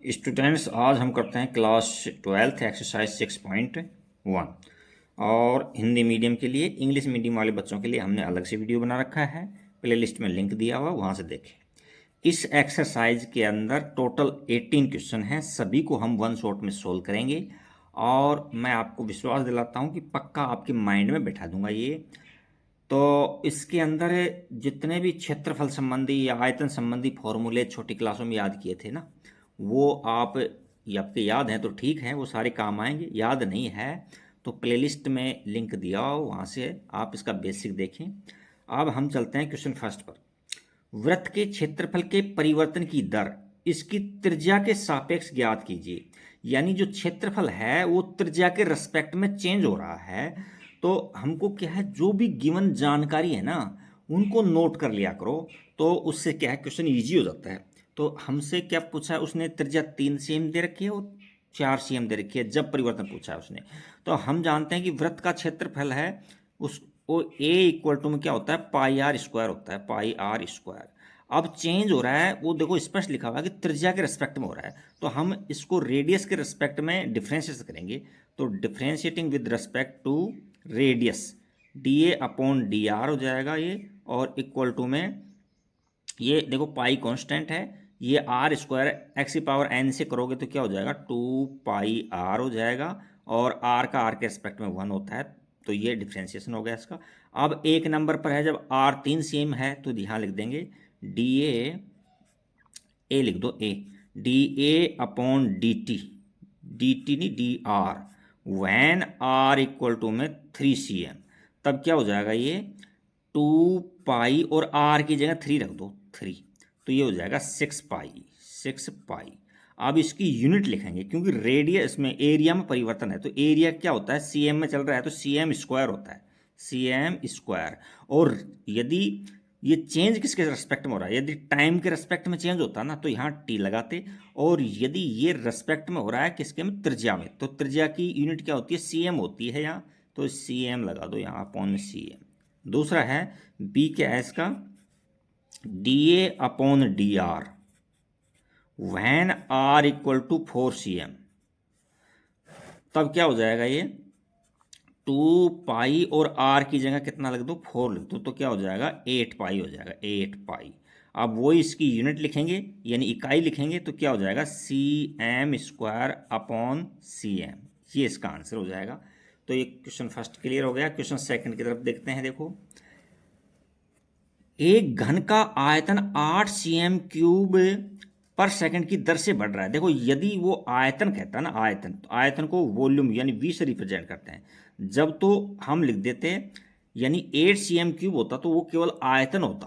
Students, आज हम करते हैं क्लास 12th एक्सरसाइज 6.1 और हिंदी मीडियम के लिए, इंग्लिश मीडियम वाले बच्चों के लिए हमने अलग से वीडियो बना रखा है। प्लेलिस्ट में लिंक दिया हुआ, वहाँ से देखें। इस एक्सरसाइज के अंदर टोटल 18 क्वेश्चन हैं, सभी को हम वन शॉट में सोल्व करेंगे और मैं आपको विश्वास दिलाता हूँ कि पक्का आपके माइंड में बैठा दूंगा ये। तो इसके अंदर जितने भी क्षेत्रफल संबंधी या आयतन संबंधी फॉर्मूले छोटी क्लासों में याद किए थे ना, वो आपके याद हैं तो ठीक है, वो सारे काम आएंगे। याद नहीं है तो प्लेलिस्ट में लिंक दिया हो, वहाँ से आप इसका बेसिक देखें। अब हम चलते हैं क्वेश्चन फर्स्ट पर। वृत्त के क्षेत्रफल के परिवर्तन की दर इसकी त्रिज्या के सापेक्ष ज्ञात कीजिए। यानी जो क्षेत्रफल है वो त्रिज्या के रेस्पेक्ट में चेंज हो रहा है। तो हमको क्या है, जो भी गिवन जानकारी है ना, उनको नोट कर लिया करो। तो उससे क्या है, क्वेश्चन इजी हो जाता है। तो हमसे क्या पूछा है उसने, त्रिज्या 3 cm दे रखी है और 4 cm दे रखी है जब परिवर्तन पूछा है उसने। तो हम जानते हैं कि वृत्त का क्षेत्रफल है उस वो ए इक्वल टू में क्या होता है, पाई आर स्क्वायर होता है, पाई आर स्क्वायर। अब चेंज हो रहा है, वो देखो स्पष्ट लिखा हुआ है कि त्रिज्या के रिस्पेक्ट में हो रहा है। तो हम इसको रेडियस के रिस्पेक्ट में डिफ्रेंशिएट करेंगे। तो differentiating with respect to radius, D A upon D R हो जाएगा ये, और इक्वल टू में ये देखो पाई कांस्टेंट है, ये आर स्क्वायर एक्स की पावर एन से करोगे तो क्या हो जाएगा, 2 पाई आर हो जाएगा। और आर का आर के रिस्पेक्ट में 1 होता है, तो ये डिफ्रेंशिएशन हो गया इसका। अब एक नंबर पर है, जब आर 3 cm है तो यहाँ लिख देंगे डी ए लिख दो, A D A upon D T नहीं D R, when R equal to में 3 cm। तब क्या हो जाएगा ये, 2 पाई और आर की जगह 3 रख दो, 3, तो ये हो जाएगा 6 पाई, 6 पाई। अब इसकी यूनिट लिखेंगे क्योंकि रेडियस में एरिया में परिवर्तन है, तो एरिया क्या होता है, सीएम में चल रहा है तो सीएम स्क्वायर होता है, सीएम स्क्वायर। और यदि ये चेंज किसके रेस्पेक्ट में हो रहा है, यदि टाइम के रेस्पेक्ट में चेंज होता ना तो यहाँ टी लगाते, और यदि ये रेस्पेक्ट में हो रहा है किसके में, त्रिज्या में, तो त्रिज्या की यूनिट क्या होती है, सीएम होती है यहाँ, तो सीएम लगा दो यहाँ अपॉन सीएम। दूसरा है बी क्या है इसका, D A upon D R when R equal to 4 cm। तब क्या हो जाएगा ये, 2 पाई और आर की जगह कितना लिख दो, 4 लिख दो, तो क्या हो जाएगा 8 पाई हो जाएगा, 8 पाई। अब वो इसकी यूनिट लिखेंगे यानी इकाई लिखेंगे, तो क्या हो जाएगा, C M square upon C M, ये इसका आंसर हो जाएगा। तो ये क्वेश्चन फर्स्ट क्लियर हो गया। क्वेश्चन सेकंड की तरफ देखते हैं। देखो, एक घन का आयतन 8 cm³ पर सेकंड की दर से बढ़ रहा है। देखो, यदि वो आयतन कहता है ना, आयतन, तो आयतन को वॉल्यूम यानी वी से रिप्रेजेंट करते हैं। जब तो हम लिख देते यानी 8 cm³ होता तो वो केवल आयतन होता,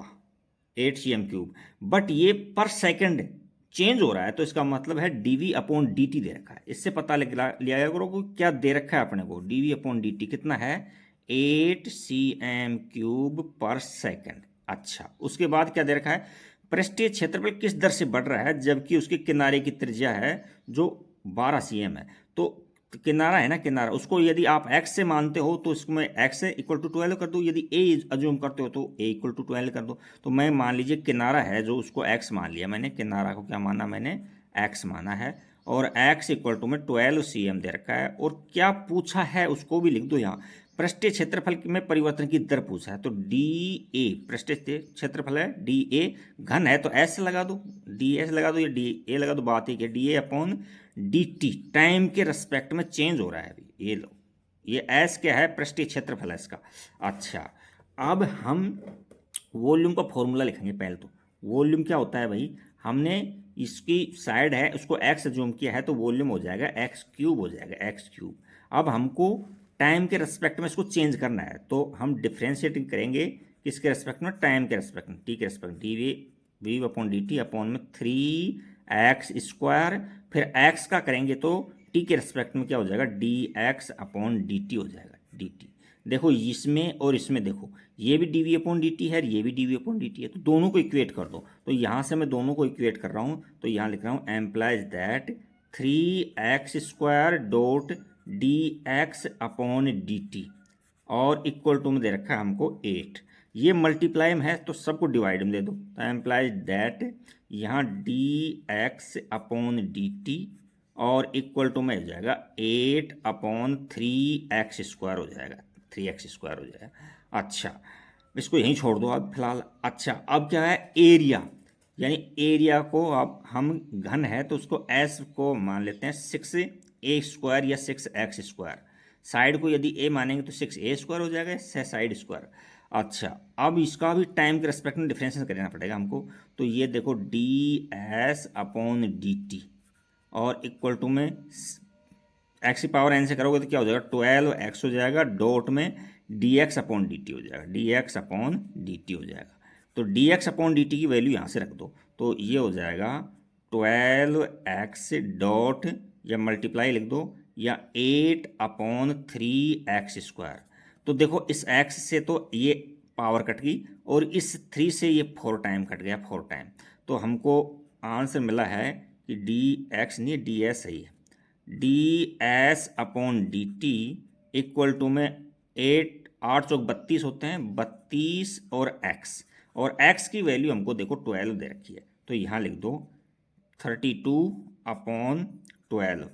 8 cm³। बट ये पर सेकंड चेंज हो रहा है, तो इसका मतलब है डीवी अपॉन डी टी दे रखा है। इससे पता लिया करो कि क्या दे रखा है अपने को, डीवी अपॉन डी टी कितना है, 8 cm³ पर सेकंड। अच्छा, उसके बाद क्या दे रखा है, पृष्ठीय क्षेत्रफल किस दर से बढ़ रहा है जबकि उसके किनारे की त्रिज्या है जो 12 cm है। तो किनारा है ना, किनारा, उसको यदि आप x से मानते हो तो इसमें x इक्वल टू 12 कर दो, यदि a अज्यूम करते हो तो a इक्वल टू 12 कर दो। तो मैं मान लीजिए किनारा है जो, उसको x मान लिया मैंने, किनारा को क्या माना मैंने, x माना है, और x इक्वल टू में 12 cm दे रखा है। और क्या पूछा है उसको भी लिख दो यहाँ, पृष्ठीय क्षेत्रफल में परिवर्तन की दर पूछा है, तो डी ए पृष्ठीय क्षेत्रफल है, डी ए घन है तो एस लगा दो, डी एस लगा दो या डी ए लगा दो, बात ही के D A upon D T, time के रेस्पेक्ट में चेंज हो रहा है अभी, ये लो, ये एस क्या है, पृष्ठीय क्षेत्रफल है इसका। अच्छा, अब हम वॉल्यूम का फॉर्मूला लिखेंगे पहले। तो वॉल्यूम क्या होता है भाई, हमने इसकी साइड है उसको एक्स अज्यूम किया है, तो वॉल्यूम हो जाएगा x³ हो जाएगा, x³। अब हमको टाइम के रेस्पेक्ट में इसको चेंज करना है, तो हम डिफ्रेंशिएटिंग करेंगे किसके रेस्पेक्ट में, टाइम के रेस्पेक्ट में, टी के रेस्पेक्ट में, D we upon D T upon में 3x², फिर x का करेंगे तो t के रेस्पेक्ट में क्या हो जाएगा, dx अपॉन डी टी हो जाएगा, dt। देखो इसमें और इसमें, देखो ये भी D we upon D T है, ये भी D we upon D T है, तो दोनों को इक्वेट कर दो। तो यहाँ से मैं दोनों को इक्वेट कर रहा हूँ, तो यहाँ लिख रहा हूँ implies that 3x² dot D X upon D T, और इक्वल टू में दे रखा है हमको 8। ये मल्टीप्लाई में है तो सबको डिवाइड में दे दो, तो एम्प्लाइज दैट यहाँ D X upon D T और इक्वल टू में हो जाएगा 8/3x² हो जाएगा, 3x² हो जाएगा। अच्छा, इसको यहीं छोड़ दो अब फिलहाल। अच्छा, अब क्या है, एरिया, यानी एरिया को अब हम घन है तो उसको एस को मान लेते हैं 6a² या 6x²। साइड को यदि ए मानेंगे तो 6a² हो जाएगा, साइड स्क्वायर। अच्छा, अब इसका भी टाइम के रेस्पेक्ट में डिफरेंशिएशन करना पड़ेगा हमको। तो ये देखो D S upon D T और इक्वल टू में एक्स की पावर एन से करोगे तो क्या हो जाएगा, 12x हो जाएगा, डॉट में D X upon D T हो जाएगा, D X upon D T हो जाएगा। तो D X upon D T की वैल्यू यहाँ से रख दो, तो ये हो जाएगा 12x डॉट या मल्टीप्लाई लिख दो या 8/3x²। तो देखो इस x से तो ये पावर कट गई और इस 3 से ये 4 टाइम कट गया, 4 टाइम। तो हमको आंसर मिला है कि डी एक्स नहीं, डी एस सही है, D S upon D T equal to में 8 चौक 32 होते हैं, 32 और x की वैल्यू हमको देखो 12 दे रखी है, तो यहाँ लिख दो 32/12।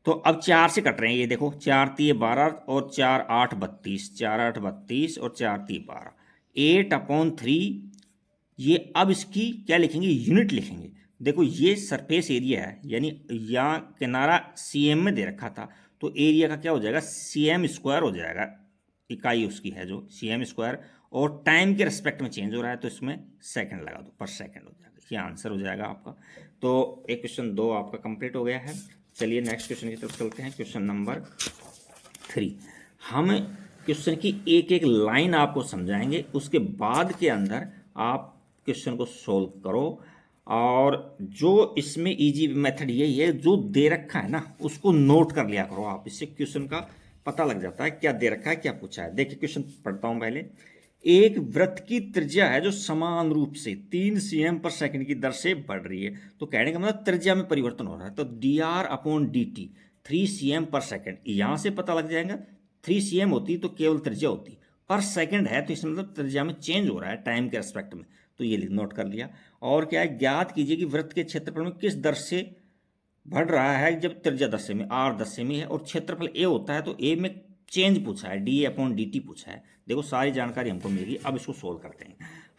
तो अब 4 से कट रहे हैं, ये देखो 4 3 12 और 4 8 32, 4 8 32 और 4 3 12, 8/3। ये अब इसकी क्या लिखेंगे, यूनिट लिखेंगे। देखो ये सरफेस एरिया है, यानी यहाँ किनारा cm में दे रखा था, तो एरिया का क्या हो जाएगा, cm² हो जाएगा, इकाई उसकी है जो cm², और टाइम के रिस्पेक्ट में चेंज हो रहा है तो इसमें सेकंड लगा दो, पर सेकंड हो जाएगा, ये आंसर हो जाएगा आपका। तो एक क्वेश्चन 2 आपका कंप्लीट हो गया है। चलिए नेक्स्ट क्वेश्चन की तरफ चलते हैं, क्वेश्चन नंबर 3। हम क्वेश्चन की एक एक लाइन आपको समझाएंगे, उसके बाद के अंदर आप क्वेश्चन को सोल्व करो। और जो इसमें इजी मेथड यही है, जो दे रखा है ना उसको नोट कर लिया करो आप, इससे क्वेश्चन का पता लग जाता है क्या दे रखा है, क्या पूछा है। देखिए क्वेश्चन पढ़ता हूं पहले। एक वृत्त की त्रिज्या है जो समान रूप से 3 cm/s की दर से बढ़ रही है। तो कहने का मतलब त्रिज्या में परिवर्तन हो रहा है, तो dr/dt 3 cm/s, यहां से पता लग जाएगा। 3 cm होती तो केवल त्रिज्या होती, पर सेकंड है तो इसमें मतलब त्रिज्या में चेंज हो रहा है टाइम के रेस्पेक्ट में, तो ये नोट कर लिया। और क्या है, ज्ञात कीजिए कि वृत्त के क्षेत्रफल में किस दर से बढ़ रहा है जब त्रिज्या 10 सेमी, r 10 सेमी है और क्षेत्रफल a होता है, तो a में चेंज पूछा है, dA/dt पूछा है। देखो सारी जानकारी हमको मिल गई, अब इसको सोल्व करते हैं।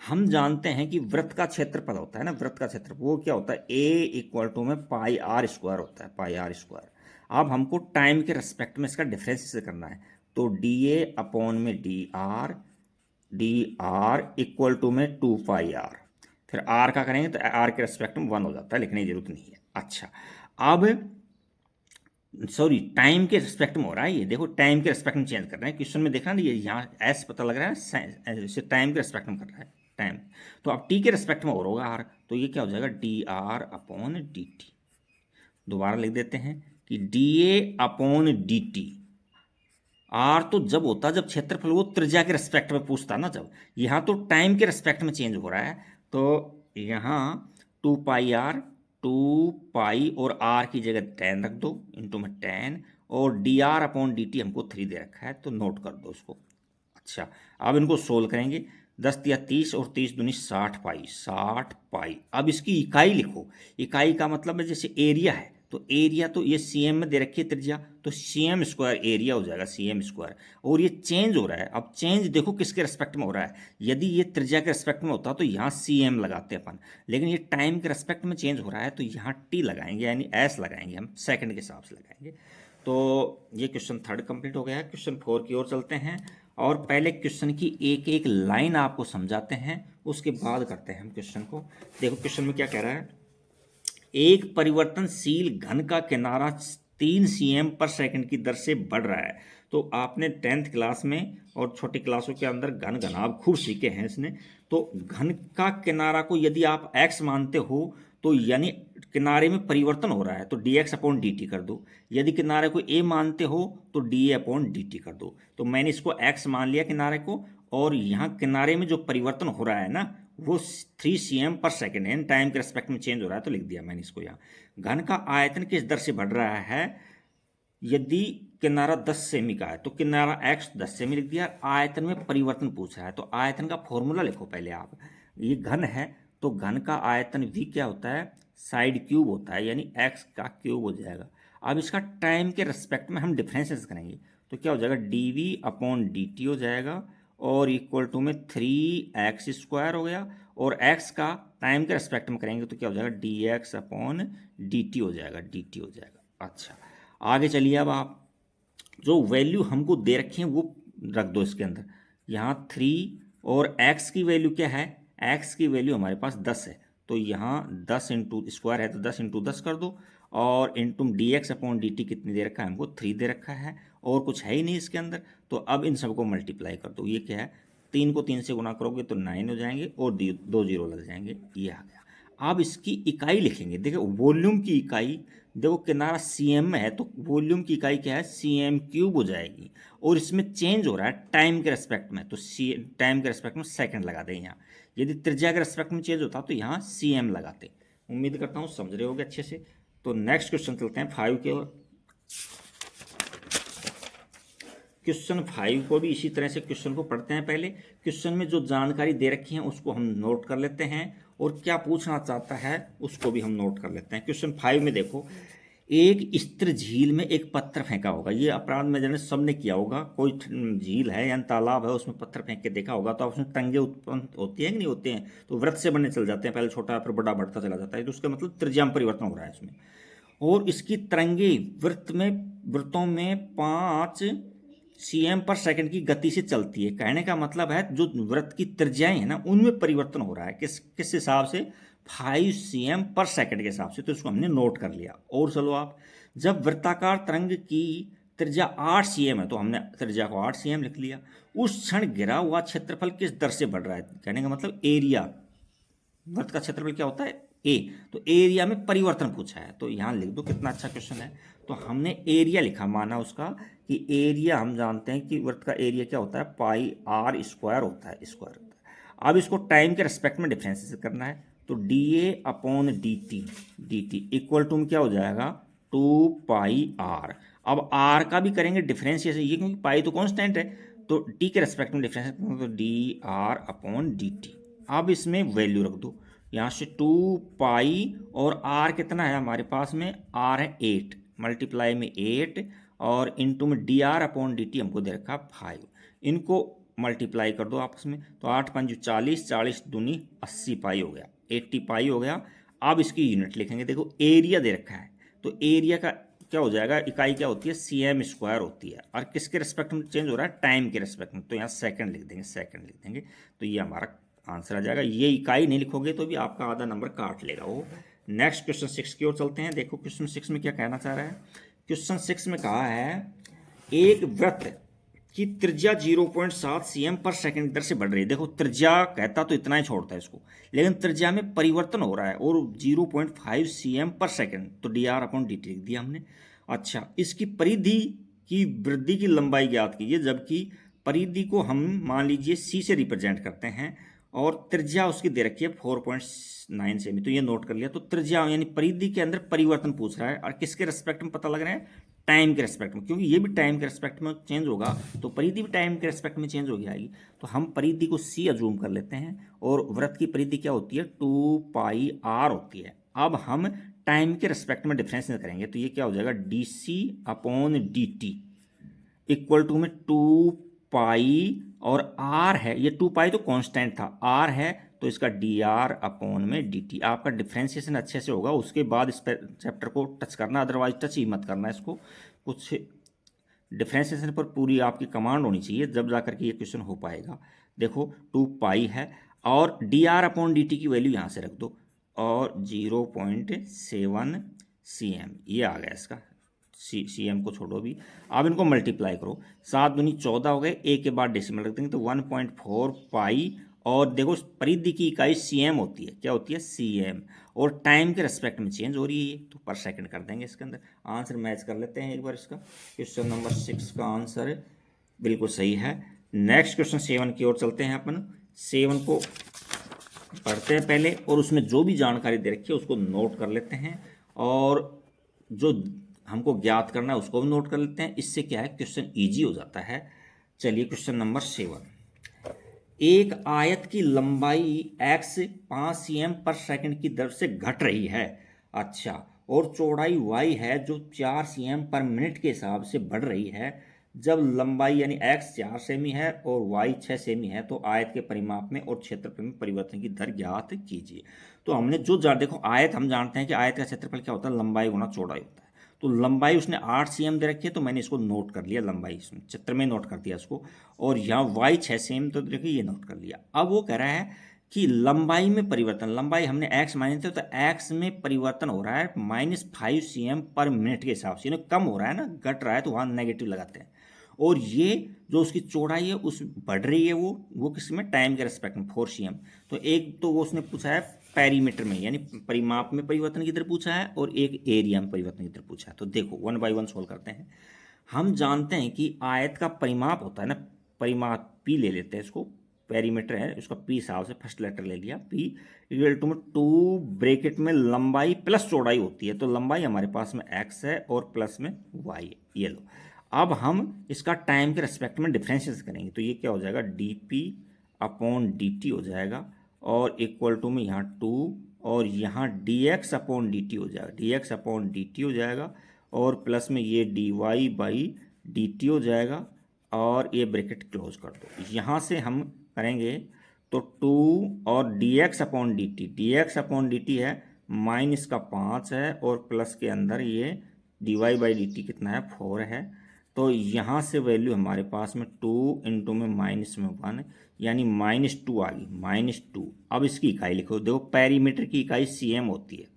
हम जानते हैं कि वृत्त का क्षेत्रफल होता है ना, वृत्त का क्षेत्रफल वो क्या होता है, a इक्वल टू में πr² होता है, πr²। अब हमको टाइम के रेस्पेक्ट में इसका डिफरेंस करना है, तो dA/dr इक्वल टू में 2πr, फिर r का करेंगे तो r के रेस्पेक्ट में 1 हो जाता है, लिखने की जरूरत नहीं है। अच्छा, अब सॉरी टाइम के रिस्पेक्ट में हो रहा है, ये देखो टाइम के रिस्पेक्ट में चेंज कर रहे हैं। क्वेश्चन में देखना, ये यहाँ एस पता लग रहा है, इसे टाइम के रिस्पेक्ट में कर रहा है टाइम। तो अब टी के रिस्पेक्ट में और होगा आर, तो ये क्या हो जाएगा, dr/dt। दोबारा लिख देते हैं कि dA/dt। आर तो जब होता जब क्षेत्रफल वो त्रिज्या के रिस्पेक्ट में पूछता ना, जब यहाँ तो टाइम के रिस्पेक्ट में चेंज हो रहा है, तो यहाँ 2πr 2π और r की जगह 10 रख दो, इंटू में 10, और dr/dt हमको 3 दे रखा है, तो नोट कर दो उसको। अच्छा, अब इनको सोल्व करेंगे, 10 या 30 और 30 दूनी 60π, 60π। अब इसकी इकाई लिखो, इकाई का मतलब है जैसे एरिया है, तो एरिया तो ये cm में दे रखी है त्रिज्या, तो cm² एरिया हो जाएगा, cm²। और ये चेंज हो रहा है, अब चेंज देखो किसके रेस्पेक्ट में हो रहा है, यदि ये त्रिज्या के रेस्पेक्ट में होता तो यहाँ cm लगाते अपन, लेकिन ये टाइम के रेस्पेक्ट में चेंज हो रहा है तो यहाँ t लगाएंगे, यानी s लगाएंगे, हम सेकंड के हिसाब से लगाएंगे। तो ये क्वेश्चन 3 कंप्लीट हो गया है। क्वेश्चन 4 की ओर चलते हैं, और पहले क्वेश्चन की एक एक लाइन आपको समझाते हैं, उसके बाद करते हैं हम क्वेश्चन को। देखो क्वेश्चन में क्या कह रहा है, एक परिवर्तनशील घन का किनारा 3 cm/s की दर से बढ़ रहा है। तो आपने 10th क्लास में और छोटी क्लासों के अंदर घन घनाभ खूब सीखे हैं इसने। तो घन का किनारा को यदि आप x मानते हो तो यानी किनारे में परिवर्तन हो रहा है, तो dx/dt कर दो। यदि किनारे को a मानते हो तो dA/dt कर दो। तो मैंने इसको x मान लिया किनारे को, और यहाँ किनारे में जो परिवर्तन हो रहा है ना वो 3 cm/s है, टाइम के रेस्पेक्ट में चेंज हो रहा है, तो लिख दिया मैंने इसको यहाँ। घन का आयतन किस दर से बढ़ रहा है, यदि किनारा 10 सेमी का है तो किनारा x 10 सेमी लिख दिया। आयतन में परिवर्तन पूछ रहा है, तो आयतन का फॉर्मूला लिखो पहले आप। ये घन है तो घन का आयतन v क्या होता है, साइड क्यूब होता है, यानी x का क्यूब हो जाएगा। अब इसका टाइम के रिस्पेक्ट में हम डिफरेंसेस करेंगे तो क्या हो जाएगा, dv/dt हो जाएगा और इक्वल टू में 3x² हो गया, और x का टाइम के रिस्पेक्ट में करेंगे तो क्या हो जाएगा, dx/dt हो जाएगा, dt हो जाएगा। अच्छा, आगे चलिए, अब आप जो वैल्यू हमको दे रखी है वो रख दो इसके अंदर। यहाँ 3 और x की वैल्यू क्या है, x की वैल्यू हमारे पास 10 है, तो यहाँ 10 इंटू स्क्वायर है तो 10 इंटू 10 कर दो, और इंटू dx/dt कितनी दे रखा है हमको, 3 दे रखा है, और कुछ है ही नहीं इसके अंदर। तो अब इन सबको मल्टीप्लाई कर दो, ये क्या है, 3 को 3 से गुना करोगे तो 9 हो जाएंगे और 2 जीरो लग जाएंगे, ये आ गया। अब इसकी इकाई लिखेंगे, देखो वॉल्यूम की इकाई, देखो किनारा cm में है तो वॉल्यूम की इकाई क्या है, cm³ हो जाएगी, और इसमें चेंज हो रहा है टाइम के रेस्पेक्ट में, तो टाइम के रेस्पेक्ट में सेकंड लगा दें यहाँ। यदि त्रिज्या के रेस्पेक्ट में चेंज होता तो यहाँ cm लगाते। उम्मीद करता हूँ समझ रहे होगे अच्छे से। तो नेक्स्ट क्वेश्चन चलते हैं 5 के ओर। क्वेश्चन 5 को भी इसी तरह से क्वेश्चन को पढ़ते हैं। पहले क्वेश्चन में जो जानकारी दे रखी है उसको हम नोट कर लेते हैं, और क्या पूछना चाहता है उसको भी हम नोट कर लेते हैं। क्वेश्चन 5 में देखो, एक स्थिर झील में एक पत्थर फेंका होगा। ये अपराध में जैसे सबने किया होगा, कोई झील है या तालाब है उसमें पत्थर फेंक के देखा होगा, तो उसमें तंगे उत्पन्न होती हैं कि नहीं होते हैं, तो वृत्त से बनने चल जाते हैं, पहले छोटा फिर बड़ा बढ़ता चला जाता है, तो उसका मतलब त्रिज्या में परिवर्तन हो रहा है उसमें। और इसकी तरंगे वृत्तों में 5 cm/s की गति से चलती है। कहने का मतलब है जो वृत्त की त्रिज्याएं हैं ना, उनमें परिवर्तन हो रहा है, किस हिसाब से, 5 cm/s के हिसाब से। तो इसको हमने नोट कर लिया। और चलो आप, जब वृत्ताकार तरंग की त्रिज्या 8 cm है तो हमने त्रिज्या को 8 cm लिख लिया। उस क्षण घिरा हुआ क्षेत्रफल किस दर से बढ़ रहा है, कहने का मतलब एरिया, वृत्त का क्षेत्रफल क्या होता है, ए, तो एरिया में परिवर्तन पूछा है, तो यहाँ लिख दो। कितना अच्छा क्वेश्चन है। तो हमने एरिया लिखा, माना उसका कि एरिया, हम जानते हैं कि वृत्त का एरिया क्या होता है, πr² होता है, स्क्वायर होता है। अब इसको टाइम के रेस्पेक्ट में डिफरेंशिएट करना है, तो dA/dt इक्वल टू क्या हो जाएगा, 2πr। अब r का भी करेंगे डिफरेंशिएशन, ये क्योंकि पाई तो कांस्टेंट है, तो d के रेस्पेक्ट में डिफरेंशिएट करेंगे तो dr/dt। अब इसमें वैल्यू रख दो, यहाँ से 2π और r कितना है हमारे पास में, r है 8, मल्टीप्लाई में 8 और इंटू में dr/dt हमको दे रखा 5। इनको मल्टीप्लाई कर दो आपस में, तो 8×5 40, 40 दूनी 80 पाई हो गया, 80 पाई हो गया। अब इसकी यूनिट लिखेंगे, देखो एरिया दे रखा है, तो एरिया का क्या हो जाएगा, इकाई क्या होती है, cm² होती है, और किसके रेस्पेक्ट में चेंज हो रहा है, टाइम के रेस्पेक्ट में, तो यहाँ सेकंड लिख देंगे, सेकंड लिख देंगे, तो ये हमारा आंसर आ जाएगा। ये इकाई नहीं लिखोगे तो भी आपका आधा नंबर काट लेगा वो। नेक्स्ट क्वेश्चन 6 की ओर चलते हैं। देखो क्वेश्चन 6 में क्या कहना चाह रहा है। क्वेश्चन 6 में कहा है, एक वृत्त की त्रिज्या 0.7 cm/s दर से बढ़ रही है। देखो त्रिज्या कहता तो इतना ही छोड़ता है इसको, लेकिन त्रिज्या में परिवर्तन हो रहा है, और 0.5 cm/s, तो dr/dt लिख दिया हमने। अच्छा, इसकी परिधि की वृद्धि की लंबाई ज्ञात कीजिए, जबकि परिधि को हम मान लीजिए c से रिप्रेजेंट करते हैं, और त्रिज्या उसकी दे रखी है 4.9 सेमी, तो ये नोट कर लिया। तो त्रिज्या यानी परिधि के अंदर परिवर्तन पूछ रहा है, और किसके रेस्पेक्ट में पता लग रहा है, टाइम के रेस्पेक्ट में, क्योंकि ये भी टाइम के रेस्पेक्ट में चेंज होगा, तो परिधि भी टाइम के रेस्पेक्ट में चेंज हो जाएगी। तो हम परिधि को c अजूम कर लेते हैं, और वृत्त की परिधि क्या होती है, 2πr होती है। अब हम टाइम के रेस्पेक्ट में डिफरेंस करेंगे, तो ये क्या हो जाएगा, dc/dt इक्वल टू में 2π, और r है, ये 2π तो कांस्टेंट था, r है तो इसका dr/dt। आपका डिफ्रेंशिएशन अच्छे से होगा, उसके बाद इस चैप्टर को टच करना, अदरवाइज टच ही मत करना इसको। कुछ डिफ्रेंशिएशन पर पूरी आपकी कमांड होनी चाहिए, जब जा करके ये क्वेश्चन हो पाएगा। देखो 2π है, और dr/dt की वैल्यू यहाँ से रख दो, और 0.7 cm, ये आ गया इसका, cm को छोड़ो भी। अब इनको मल्टीप्लाई करो, 7 दूनी 14 हो गए, ए के बाद डेसिमल रख देंगे तो 1.4π, और देखो परिधि की इकाई cm होती है, क्या होती है, cm, और टाइम के रेस्पेक्ट में चेंज हो रही है, तो पर सेकंड कर देंगे इसके अंदर। आंसर मैच कर लेते हैं एक बार इसका। क्वेश्चन नंबर 6 का आंसर बिल्कुल सही है। नेक्स्ट क्वेश्चन 7 की ओर चलते हैं। अपन 7 को पढ़ते हैं पहले, और उसमें जो भी जानकारी दे रखी है उसको नोट कर लेते हैं, और जो हमको ज्ञात करना है उसको भी नोट कर लेते हैं। इससे क्या है, क्वेश्चन ईजी हो जाता है। चलिए क्वेश्चन नंबर 7, एक आयत की लंबाई x 5 cm पर सेकंड की दर से घट रही है। अच्छा, और चौड़ाई y है जो 4 cm पर मिनट के हिसाब से बढ़ रही है। जब लंबाई यानी x 4 सेमी है और y 6 सेमी है तो आयत के परिमाप में और क्षेत्रफल में परिवर्तन की दर ज्ञात कीजिए। तो हमने जो देखो, आयत हम जानते हैं कि आयत का क्षेत्रफल क्या होता है, लंबाई गुना चौड़ाई होता है। तो लंबाई उसने 8 cm दे रखी है, तो मैंने इसको नोट कर लिया, लंबाई इसमें चित्र में नोट कर दिया इसको। और यहाँ y 6 cm तो देखिए ये नोट कर लिया। अब वो कह रहा है कि लंबाई में परिवर्तन, लंबाई हमने x माने थे तो x में परिवर्तन हो रहा है -5 cm पर मिनट के हिसाब से, कम हो रहा है ना, घट रहा है, तो वहाँ नेगेटिव लगाते हैं। और ये जो उसकी चौड़ाई है उस बढ़ रही है, वो किस में, टाइम के रेस्पेक्ट में 4 cm। तो एक तो वो उसने पूछा है पेरीमीटर में यानी परिमाप में परिवर्तन की दर पूछा है, और एक एरिया में परिवर्तन की दर पूछा है। तो देखो 1 बाय 1 सोल्व करते हैं। हम जानते हैं कि आयत का परिमाप होता है ना, परिमाप पी ले लेते हैं इसको, पेरीमीटर है उसका पी हिसाब से फर्स्ट लेटर ले लिया, पी इक्वल टू में 2 ब्रैकेट में लंबाई प्लस चौड़ाई होती है। तो लंबाई हमारे पास में x है और प्लस में y है, ये लो। अब हम इसका टाइम के रेस्पेक्ट में डिफरेंशिएट करेंगे, तो ये क्या हो जाएगा, dp/dt हो जाएगा, और इक्वल टू में यहाँ 2 और यहाँ dx/dt हो जाएगा, dx/dt हो जाएगा, और प्लस में ये dy/dt हो जाएगा, और ये ब्रैकेट क्लोज कर दो। यहाँ से हम करेंगे तो 2 और dx/dt है माइनस का 5 है, और प्लस के अंदर ये dy/dt कितना है, 4 है। तो यहाँ से वैल्यू हमारे पास में 2 इंटू में माइनस में 1 यानी -2 आ गई, -2। अब इसकी इकाई लिखो, देखो पेरीमीटर की इकाई cm होती है,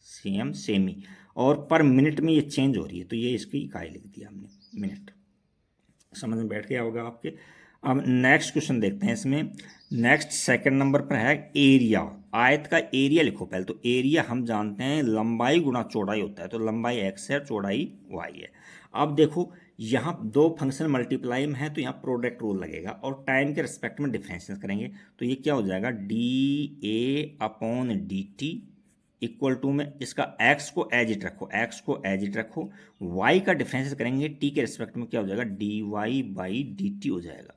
cm सेमी, और पर मिनट में ये चेंज हो रही है, तो ये इसकी इकाई लिख दिया हमने, मिनट। समझ में बैठ गया होगा आपके। अब नेक्स्ट क्वेश्चन देखते हैं इसमें। नेक्स्ट सेकंड नंबर पर है एरिया। आयत का एरिया लिखो पहले। तो एरिया हम जानते हैं लंबाई गुना चौड़ाई होता है, तो लंबाई x है, चौड़ाई y है। अब देखो यहाँ दो फंक्शन मल्टीप्लाई में है, तो यहाँ प्रोडक्ट रूल लगेगा, और टाइम के रिस्पेक्ट में डिफरेंशिएट करेंगे, तो ये क्या हो जाएगा, dA/dt इक्वल टू में इसका x को एज इट रखो, x को एज इट रखो, y का डिफरेंशिएट करेंगे t के रिस्पेक्ट में, क्या हो जाएगा, dy/dt हो जाएगा,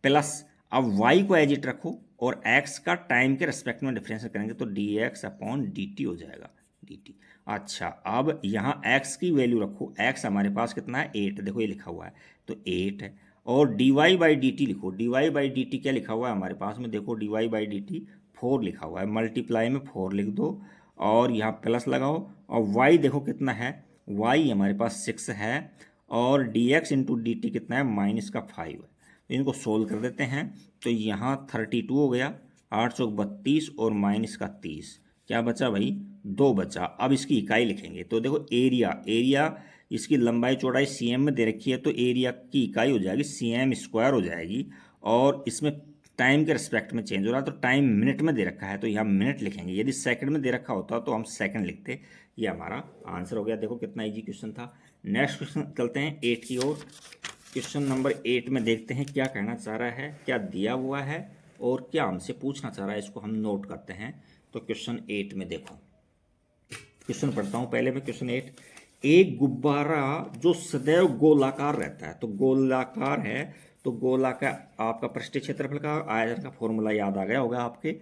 प्लस अब y को एज इट रखो और x का टाइम के रिस्पेक्ट में डिफरेंशिएट करेंगे, तो dx/dt हो जाएगा, dt। अच्छा, अब यहाँ x की वैल्यू रखो, x हमारे पास कितना है, 8, देखो ये लिखा हुआ है, तो 8 है। और dy/dt लिखो, dy/dt क्या लिखा हुआ है हमारे पास में, देखो dy/dt 4 लिखा हुआ है, मल्टीप्लाई में 4 लिख दो, और यहाँ प्लस लगाओ, और y देखो कितना है, y हमारे पास 6 है, और dx इंटू डी टी कितना है, -5 है। तो इनको सोल्व कर देते हैं, तो यहाँ 32 हो गया, 8 चौक 32 और -30, क्या बचा भाई, 2 बचा। अब इसकी इकाई लिखेंगे, तो देखो एरिया इसकी लंबाई चौड़ाई cm में दे रखी है, तो एरिया की इकाई हो जाएगी cm² हो जाएगी, और इसमें टाइम के रिस्पेक्ट में चेंज हो रहा है, तो टाइम मिनट में दे रखा है, तो यहाँ मिनट लिखेंगे। यदि सेकंड में दे रखा होता तो हम सेकंड लिखते। ये हमारा आंसर हो गया। देखो कितना इजी क्वेश्चन था। नेक्स्ट क्वेश्चन चलते हैं 8 की ओर। क्वेश्चन नंबर 8 में देखते हैं क्या कहना चाह रहा है, क्या दिया हुआ है और क्या हमसे पूछना चाह रहा है, इसको हम नोट करते हैं। तो क्वेश्चन 8 में देखो, क्वेश्चन पढ़ता हूँ पहले मैं। क्वेश्चन 8, एक गुब्बारा जो सदैव गोलाकार रहता है, तो गोलाकार है, तो गोला का आपका पृष्ठीय क्षेत्रफल का आयतन का फॉर्मूला याद आ गया होगा आपके,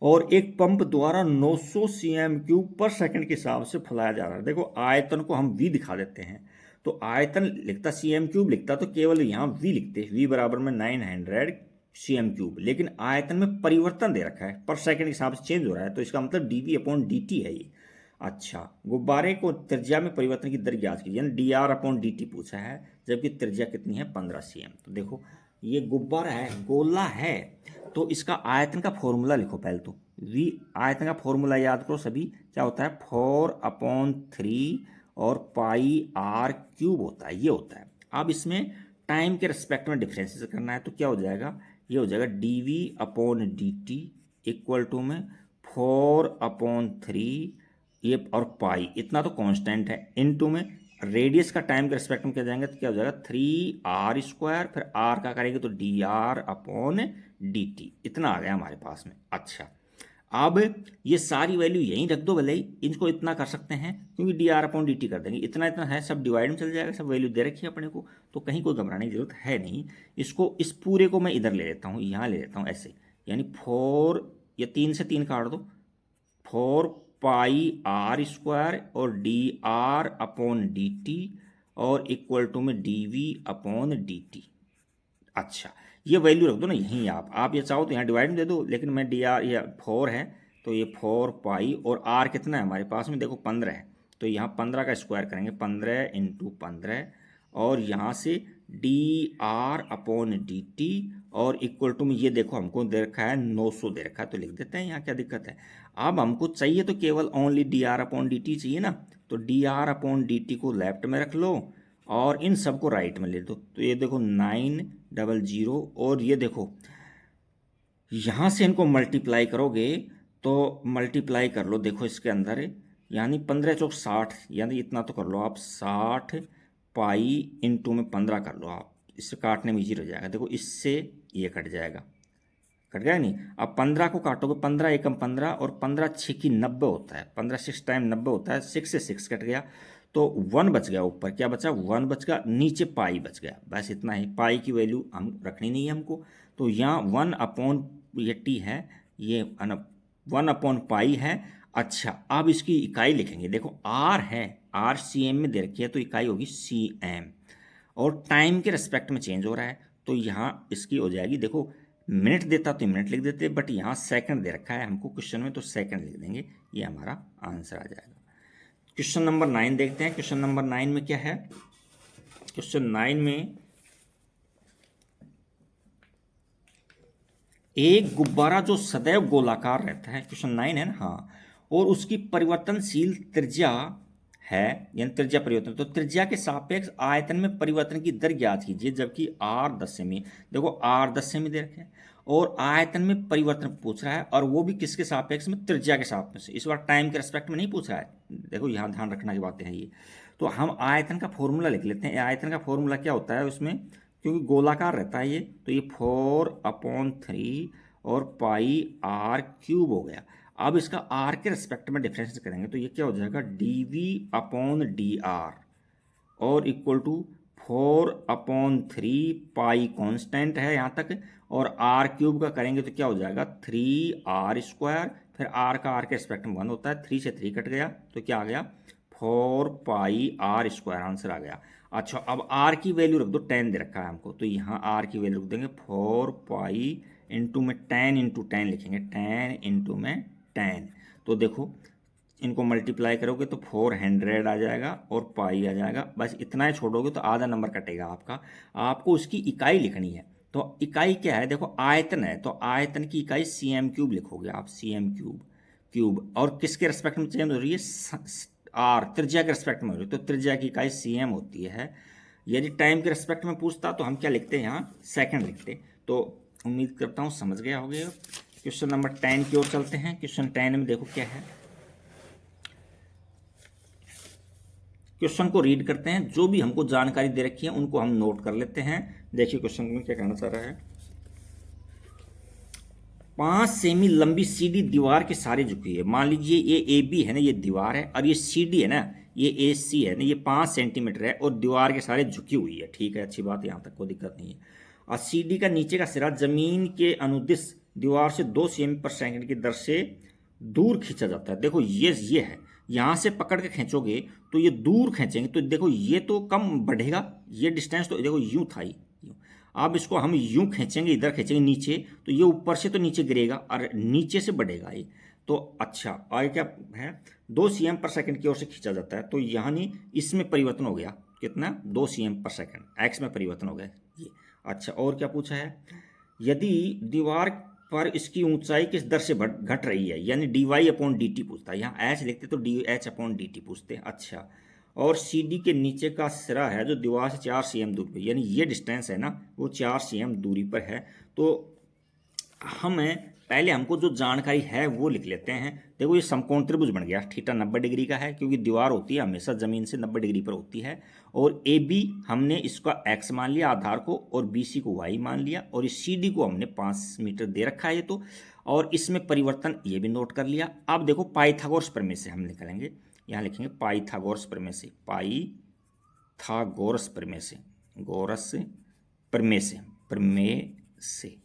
और एक पंप द्वारा 900 cm³ पर सेकंड के हिसाब से फैलाया जा रहा है। देखो आयतन को हम v दिखा देते हैं, तो आयतन लिखता cm³ लिखता, तो केवल यहाँ v लिखते, v बराबर में 900 cm³, लेकिन आयतन में परिवर्तन दे रखा है, पर सेकंड के हिसाब से चेंज हो रहा है, तो इसका मतलब dv/dt है ये। अच्छा, गुब्बारे को त्रिज्या में परिवर्तन की दर ज्ञात कीजिए, यानी dr/dt पूछा है, जबकि त्रिज्या कितनी है, 15 cm। तो देखो ये गुब्बारा है, गोला है, तो इसका आयतन का फॉर्मूला लिखो पहले। तो v आयतन का फॉर्मूला याद करो सभी, क्या होता है, 4/3 और πr³ होता है, ये होता है। अब इसमें टाइम के रिस्पेक्ट में डिफरेंशिएट करना है, तो क्या हो जाएगा, ये हो जाएगा dv/dt इक्वल टू में 4/3 ये और पाई, इतना तो कांस्टेंट है, इनटू में रेडियस का टाइम के रिस्पेक्ट में क्या जाएंगे, तो क्या हो जाएगा 3r², फिर r का करेंगे तो dr/dt, इतना आ गया हमारे पास में। अच्छा, अब ये सारी वैल्यू यहीं रख दो, भले ही इनको इतना कर सकते हैं क्योंकि D r upon D T कर देंगे, इतना इतना है सब डिवाइड में चल जाएगा, सब वैल्यू दे रखी है अपने को, तो कहीं कोई घबराने की जरूरत है नहीं। इसको इस पूरे को मैं इधर ले लेता हूँ, यहाँ ले लेता हूँ ऐसे, यानी 4, ये 3 से 3 काट दो, 4 पाई आर स्क्वायर और d r upon D T और इक्वल टू में D we upon D t. अच्छा, ये वैल्यू रख दो ना यहीं, आप ये चाहो तो यहाँ डिवाइड में दे दो, लेकिन मैं डी आर, ये 4 है तो ये 4 पाई, और आर कितना है हमारे पास में, देखो 15 है, तो यहाँ 15 का स्क्वायर करेंगे, 15 इंटू 15, और यहाँ से D r upon D T और इक्वल टू में ये देखो हमको दे रखा है 900 दे रखा है, तो लिख देते हैं, यहाँ क्या दिक्कत है। अब हमको चाहिए तो केवल only D r upon D T चाहिए ना, तो D r upon D T को लेफ्ट में रख लो और इन सबको राइट में ले दो, तो ये देखो 900, और ये देखो यहाँ से इनको मल्टीप्लाई करोगे तो मल्टीप्लाई कर लो, देखो इसके अंदर, यानी 15 चौक 60, यानी इतना तो कर लो आप, 60 पाई इंटू में 15 कर लो आप, इससे काटने में ईजी हो जाएगा, देखो इससे ये कट जाएगा, कट गया नहीं। अब 15 को काटोगे, 15 एकम 15 और 15 6 की 90 होता है, 15 6 टाइम 90 होता है, 6 से 6 कट गया, तो 1 बच गया, ऊपर क्या बचा, 1 बच गया, नीचे पाई बच गया, बस इतना ही। पाई की वैल्यू हम रखनी नहीं है हमको, तो यहाँ 1 अपॉन ये टी है, ये 1 अपॉन पाई है। अच्छा, अब इसकी इकाई लिखेंगे, देखो आर है, आर सी एम में दे रखी है, तो इकाई होगी सी एम, और टाइम के रेस्पेक्ट में चेंज हो रहा है, तो यहाँ इसकी हो जाएगी, देखो मिनट देता तो मिनट लिख देते, बट यहाँ सेकंड दे रखा है हमको क्वेश्चन में, तो सेकंड लिख देंगे, ये हमारा आंसर आ जाएगा। क्वेश्चन नंबर 9 देखते हैं। क्वेश्चन नंबर 9 में क्या है, क्वेश्चन 9 में एक गुब्बारा जो सदैव गोलाकार रहता है, क्वेश्चन 9 है ना, हाँ, और उसकी परिवर्तनशील त्रिज्या है, यानी त्रिज्या परिवर्तन, तो त्रिज्या के सापेक्ष आयतन में परिवर्तन की दर ज्ञात कीजिए, जबकि आर 10 सेमी, देखो आर 10 सेमी दे रखे हैं और आयतन में परिवर्तन पूछ रहा है, और वो भी किसके सापेक्ष में, त्रिज्या के सापेक्ष, इस बार टाइम के रेस्पेक्ट में नहीं पूछ रहा है, देखो यहाँ ध्यान रखना की बातें हैं ये। तो हम आयतन का फॉर्मूला लिख लेते हैं, आयतन का फॉर्मूला क्या होता है उसमें, क्योंकि गोलाकार रहता है ये, तो ये 4/3 और पाई आर क्यूब हो गया। अब इसका आर के रिस्पेक्ट में डिफरेंस करेंगे, तो ये क्या हो जाएगा, d we upon D r और इक्वल टू 4/3 पाई कॉन्स्टेंट है यहाँ तक, और आर क्यूब का करेंगे तो क्या हो जाएगा 3r स्क्वायर, फिर आर का आर के रिस्पेक्ट में 1 होता है, 3 से 3 कट गया, तो क्या आ गया 4 पाई आर स्क्वायर, आंसर आ गया। अच्छा, अब आर की वैल्यू रख दो, 10 दे रखा है हमको, तो यहाँ आर की वैल्यू रख देंगे 4 पाई इंटू में 10 इंटू 10 लिखेंगे, 10 इंटू में 10, तो देखो इनको मल्टीप्लाई करोगे तो 400 आ जाएगा और पाई आ जाएगा, बस इतना ही छोड़ोगे तो आधा नंबर कटेगा आपका। आपको उसकी इकाई लिखनी है, तो इकाई क्या है, देखो आयतन है, तो आयतन की इकाई सी एम क्यूब लिखोगे आप, सी एम क्यूब, और किसके रेस्पेक्ट में चेंज हो रही है, आर त्रिज्या के रेस्पेक्ट में हो रही है, तो त्रिज्या की इकाई सी एम होती है। यदि टाइम के रेस्पेक्ट में पूछता तो हम क्या लिखते हैं, यहाँ सेकंड लिखते। तो उम्मीद करता हूँ समझ गया होगे। क्वेश्चन नंबर 10 की ओर चलते हैं। क्वेश्चन 10 में देखो क्या है, क्वेश्चन को रीड करते हैं, जो भी हमको जानकारी दे रखी है उनको हम नोट कर लेते हैं। देखिए क्वेश्चन में क्या कहना चाह रहा है, 5 सेमी लंबी सीडी दीवार के सारे झुकी है। मान लीजिए ये ए बी है ना, ये दीवार है, और ये सीडी है ना, ये ए सी है ना, ये 5 सेंटीमीटर है और दीवार के सारे झुकी हुई है, ठीक है, अच्छी बात है, यहाँ तक कोई दिक्कत नहीं है। और सीडी का नीचे का सिरा जमीन के अनुदिश दीवार से 2 सेमी/सेकंड की दर से दूर खींचा जाता है। देखो ये है, यहाँ से पकड़ के खींचोगे तो ये दूर खींचेंगे, तो देखो ये तो कम बढ़ेगा, ये डिस्टेंस तो देखो यूँ था ही, अब इसको हम यूं खींचेंगे, इधर खींचेंगे नीचे, तो ये ऊपर से तो नीचे गिरेगा और नीचे से बढ़ेगा ये, तो अच्छा आगे क्या है, 2 cm/सेकंड की ओर से खींचा जाता है, तो यानी इसमें परिवर्तन हो गया कितना, 2 cm/सेकंड, एक्स में परिवर्तन हो गया ये। अच्छा, और क्या पूछा है, यदि दीवार पर इसकी ऊंचाई किस दर से घट रही है, यानी dy/dt पूछता है, यहाँ h लिखते तो dh/dt पूछते हैं। अच्छा, और CD के नीचे का सिरा है जो दीवार से 4 cm दूरी पर, यानी ये डिस्टेंस है ना वो 4 cm दूरी पर है, तो हमें पहले हमको जो जानकारी है वो लिख लेते हैं। देखो ये समकोण त्रिभुज बन गया, थीटा 90 डिग्री का है क्योंकि दीवार होती है हमेशा ज़मीन से 90 डिग्री पर होती है। और ए बी हमने इसका x मान लिया आधार को, और बी सी को y मान लिया, और इस सी डी को हमने 5 मीटर दे रखा है ये तो। और इसमें परिवर्तन ये भी नोट कर लिया। अब देखो पाइथागोरस प्रमेय से हम निकालेंगे, यहाँ लिखेंगे पाइथागोरस प्रमेय से, पाइथागोरस प्रमेय से, गोरस प्रमेय से, प्रमेय से।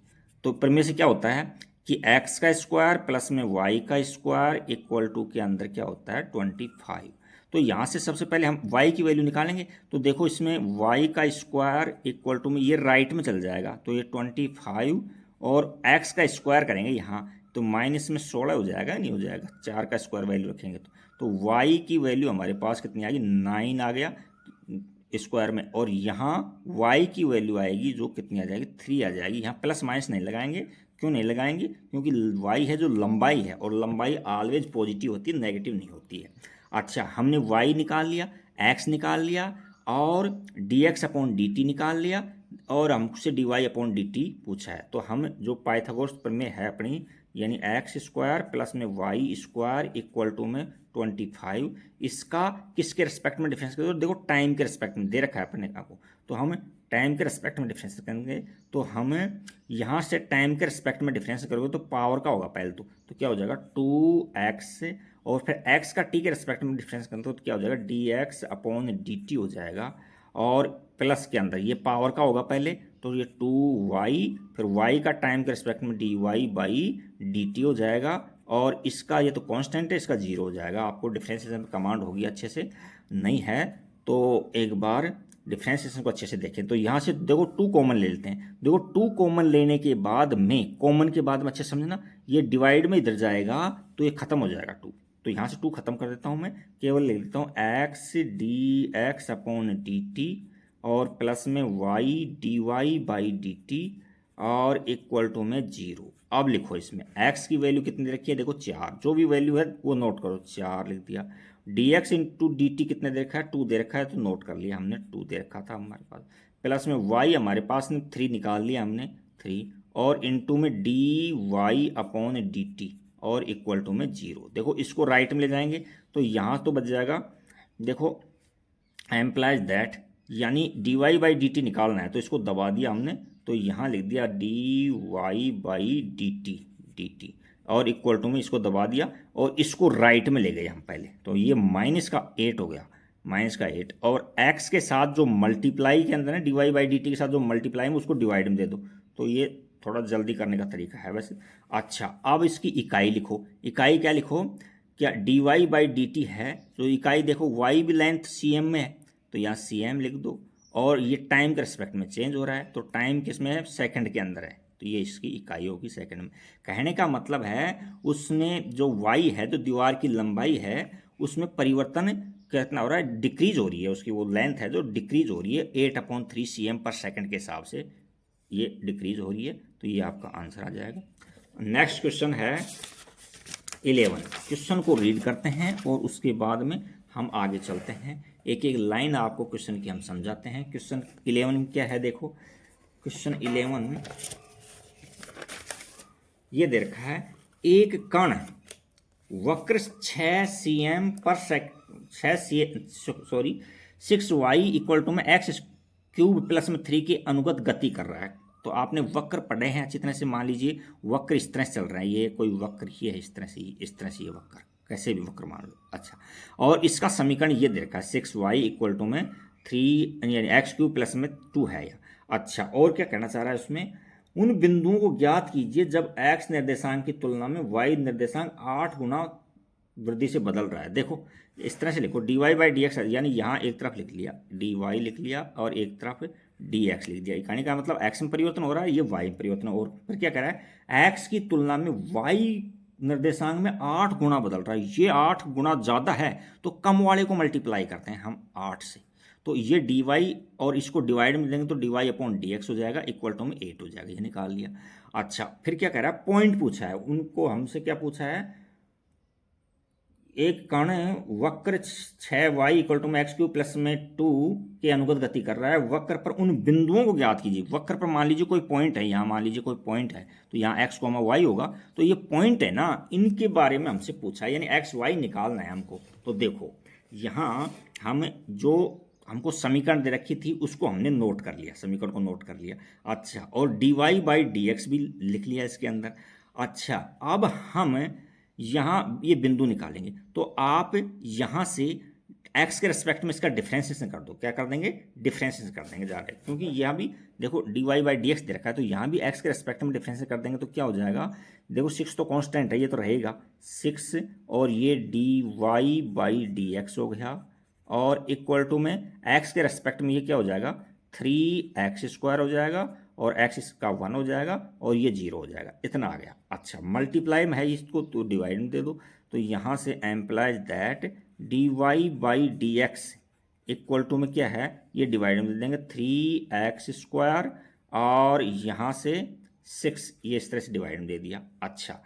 तो प्रमेय से क्या होता है कि x का स्क्वायर प्लस में y का स्क्वायर इक्वल टू के अंदर क्या होता है 25। तो यहाँ से सबसे पहले हम y की वैल्यू निकालेंगे। तो देखो इसमें y का स्क्वायर इक्वल टू में ये राइट में चल जाएगा, तो ये 25 और x का स्क्वायर करेंगे यहाँ तो माइनस में 16 हो जाएगा, नहीं हो जाएगा, 4 का स्क्वायर वैल्यू रखेंगे तो y की वैल्यू हमारे पास कितनी आ गई 9 आ गया स्क्वायर में। और यहाँ y की वैल्यू आएगी जो कितनी आ जाएगी 3 आ जाएगी। यहाँ प्लस माइनस नहीं लगाएंगे, क्यों नहीं लगाएंगे, क्योंकि y है जो लंबाई है, और लंबाई ऑलवेज पॉजिटिव होती है, नेगेटिव नहीं होती है। अच्छा हमने y निकाल लिया, x निकाल लिया, और dx अपॉन dt निकाल लिया, और हमसे dy अपॉन dt पूछा है। तो हम जो पाइथागोरस प्रमेय है अपनी, यानी एक्स स्क्वायर प्लस में वाई स्क्वायर इक्वल टू में 25, इसका किसके रिस्पेक्ट में डिफरेंस करेंगे, देखो टाइम के रिस्पेक्ट में दे रखा है अपने को, तो हम टाइम के रिस्पेक्ट में डिफरेंस करेंगे। तो हम यहाँ से टाइम के रिस्पेक्ट में डिफरेंस करोगे तो पावर का होगा पहले तो क्या हो जाएगा 2x, और फिर x का t के रिस्पेक्ट में डिफरेंस करेंगे तो क्या हो जाएगा dx अपॉन dt हो जाएगा, और प्लस के अंदर ये पावर का होगा पहले, तो ये 2y, फिर y का टाइम के रिस्पेक्ट में dy बाई dt हो जाएगा, और इसका ये तो कांस्टेंट है, इसका 0 हो जाएगा। आपको डिफरेंशिएशन कमांड होगी, अच्छे से नहीं है तो एक बार डिफरेंशिएशन को अच्छे से देखें। तो यहाँ से देखो 2 कॉमन ले लेते हैं। देखो 2 कॉमन लेने के बाद में, कॉमन के बाद में अच्छे समझना, ये डिवाइड में इधर जाएगा तो ये खत्म हो जाएगा 2, तो यहाँ से 2 खत्म कर देता हूँ मैं, केवल ले लेता हूँ x dx अपॉन dt, और प्लस में y dy बाई dt, और इक्वल टू में 0। अब लिखो इसमें x की वैल्यू कितनी रखी है, देखो 4, जो भी वैल्यू है वो नोट करो, 4 लिख दिया। dx इंटू dt कितने दे रखा है 2 दे रखा है, तो नोट कर लिया हमने, 2 दे रखा था हमारे पास, प्लस में y हमारे पास ने 3 निकाल लिया हमने 3, और इंटू में dy अपॉन dt, और इक्वल टू में 0। देखो इसको राइट में ले जाएंगे तो यहाँ तो बच जाएगा, देखो एम्प्लाइज दैट, यानी dy बाई dt निकालना है तो इसको दबा दिया हमने, तो यहाँ लिख दिया dy बाई dt, और इक्वल टू में इसको दबा दिया, और इसको राइट में ले गए हम पहले, तो ये माइनस का 8 हो गया, माइनस का 8, और x के साथ जो मल्टीप्लाई के अंदर है dy बाई dt के साथ जो मल्टीप्लाई में उसको डिवाइड में दे दो, तो ये थोड़ा जल्दी करने का तरीका है वैसे। अच्छा अब इसकी इकाई लिखो, इकाई क्या लिखो, क्या dy बाई dt है, तो इकाई देखो y भी लेंथ cm में है तो यहाँ cm लिख दो, और ये टाइम के रिस्पेक्ट में चेंज हो रहा है, तो टाइम किस में है सेकंड के अंदर है, तो ये इसकी इकाई होगी सेकंड में। कहने का मतलब है उसमें जो y है, जो दीवार की लंबाई है, उसमें परिवर्तन कितना हो रहा है, डिक्रीज हो रही है, उसकी वो लेंथ है जो डिक्रीज हो रही है 8/3 cm पर सेकंड के हिसाब से ये डिक्रीज हो रही है, तो ये आपका आंसर आ जाएगा। नेक्स्ट क्वेश्चन है 11। क्वेश्चन को रीड करते हैं और उसके बाद में हम आगे चलते हैं, एक एक लाइन आपको क्वेश्चन की हम समझाते हैं। क्वेश्चन 11 में क्या है, देखो क्वेश्चन 11 ये दे रखा है, एक कण वक्र 6 cm पर 6y इक्वल टू में x क्यूब प्लस में 3 के अनुगत गति कर रहा है। तो आपने वक्र पढ़े हैं अच्छी तरह से, मान लीजिए वक्र इस तरह से चल रहा है, ये कोई वक्र ही है इस तरह से ये वक्र, कैसे भी वक्र मान लो। अच्छा और इसका समीकरण ये दे रखा है 6y इक्वल टू में 3 यानी एक्स क्यूब प्लस में 2 है यह। अच्छा और क्या कहना चाह रहा है उसमें, उन बिंदुओं को ज्ञात कीजिए जब x निर्देशांक की तुलना में y निर्देशांक 8 गुना वृद्धि से बदल रहा है। देखो इस तरह से लिखो dy बाई डी एक्स, यानी यहाँ एक तरफ लिख लिया dy लिख लिया और एक तरफ dx लिख दिया। कहने का मतलब x में परिवर्तन हो रहा है, ये y में परिवर्तन, और फिर क्या कह रहा है x की तुलना में y निर्देशांक में 8 गुना बदल रहा है, ये 8 गुना ज़्यादा है, तो कम वाले को मल्टीप्लाई करते हैं हम 8 से, तो ये dy और इसको डिवाइड में देंगे तो dy अपॉन dx हो जाएगा इक्वल टू में 8 हो जाएगा, ये निकाल लिया। अच्छा फिर क्या कह रहा है, पॉइंट पूछा है, उनको हमसे क्या पूछा है, एक कण वक्र 6y इक्वल टू में एक्स क्यूब प्लस में 2 के अनुगत गति कर रहा है। वक्र पर उन बिंदुओं को ज्ञात कीजिए। वक्र पर मान लीजिए कोई पॉइंट है, यहाँ मान लीजिए कोई पॉइंट है, तो यहाँ एक्स कोमा वाई होगा, तो ये पॉइंट है ना, इनके बारे में हमसे पूछा है, यानी एक्स वाई निकालना है हमको। तो देखो यहाँ हम जो हमको समीकरण दे रखी थी उसको हमने नोट कर लिया, समीकरण को नोट कर लिया। अच्छा, और d Y by D x भी लिख लिया इसके अंदर। अच्छा, अब हम यहाँ ये बिंदु निकालेंगे, तो आप यहाँ से एक्स के रेस्पेक्ट में इसका डिफ्रेंसिएशन कर दो। क्या कर देंगे? डिफ्रेंसिएशन कर देंगे जा रहे, क्योंकि यहाँ भी देखो D Y by D X दे रखा है, तो यहाँ भी एक्स के रेस्पेक्ट में डिफ्रेंसिएशन कर देंगे तो क्या हो जाएगा? देखो 6 तो कांस्टेंट है, ये तो रहेगा 6, और ये d Y by D x हो गया, और इक्वल टू में एक्स के रेस्पेक्ट में ये क्या हो जाएगा? 3x² हो जाएगा, और x इसका 1 हो जाएगा, और ये 0 हो जाएगा। इतना आ गया। अच्छा, मल्टीप्लाई में है इसको तो डिवाइड में दे दो, तो यहाँ से implies that d Y by D x equal to में क्या है? ये डिवाइड में दे देंगे 3x², और यहाँ से 6, ये इस तरह से डिवाइड में दे दिया। अच्छा,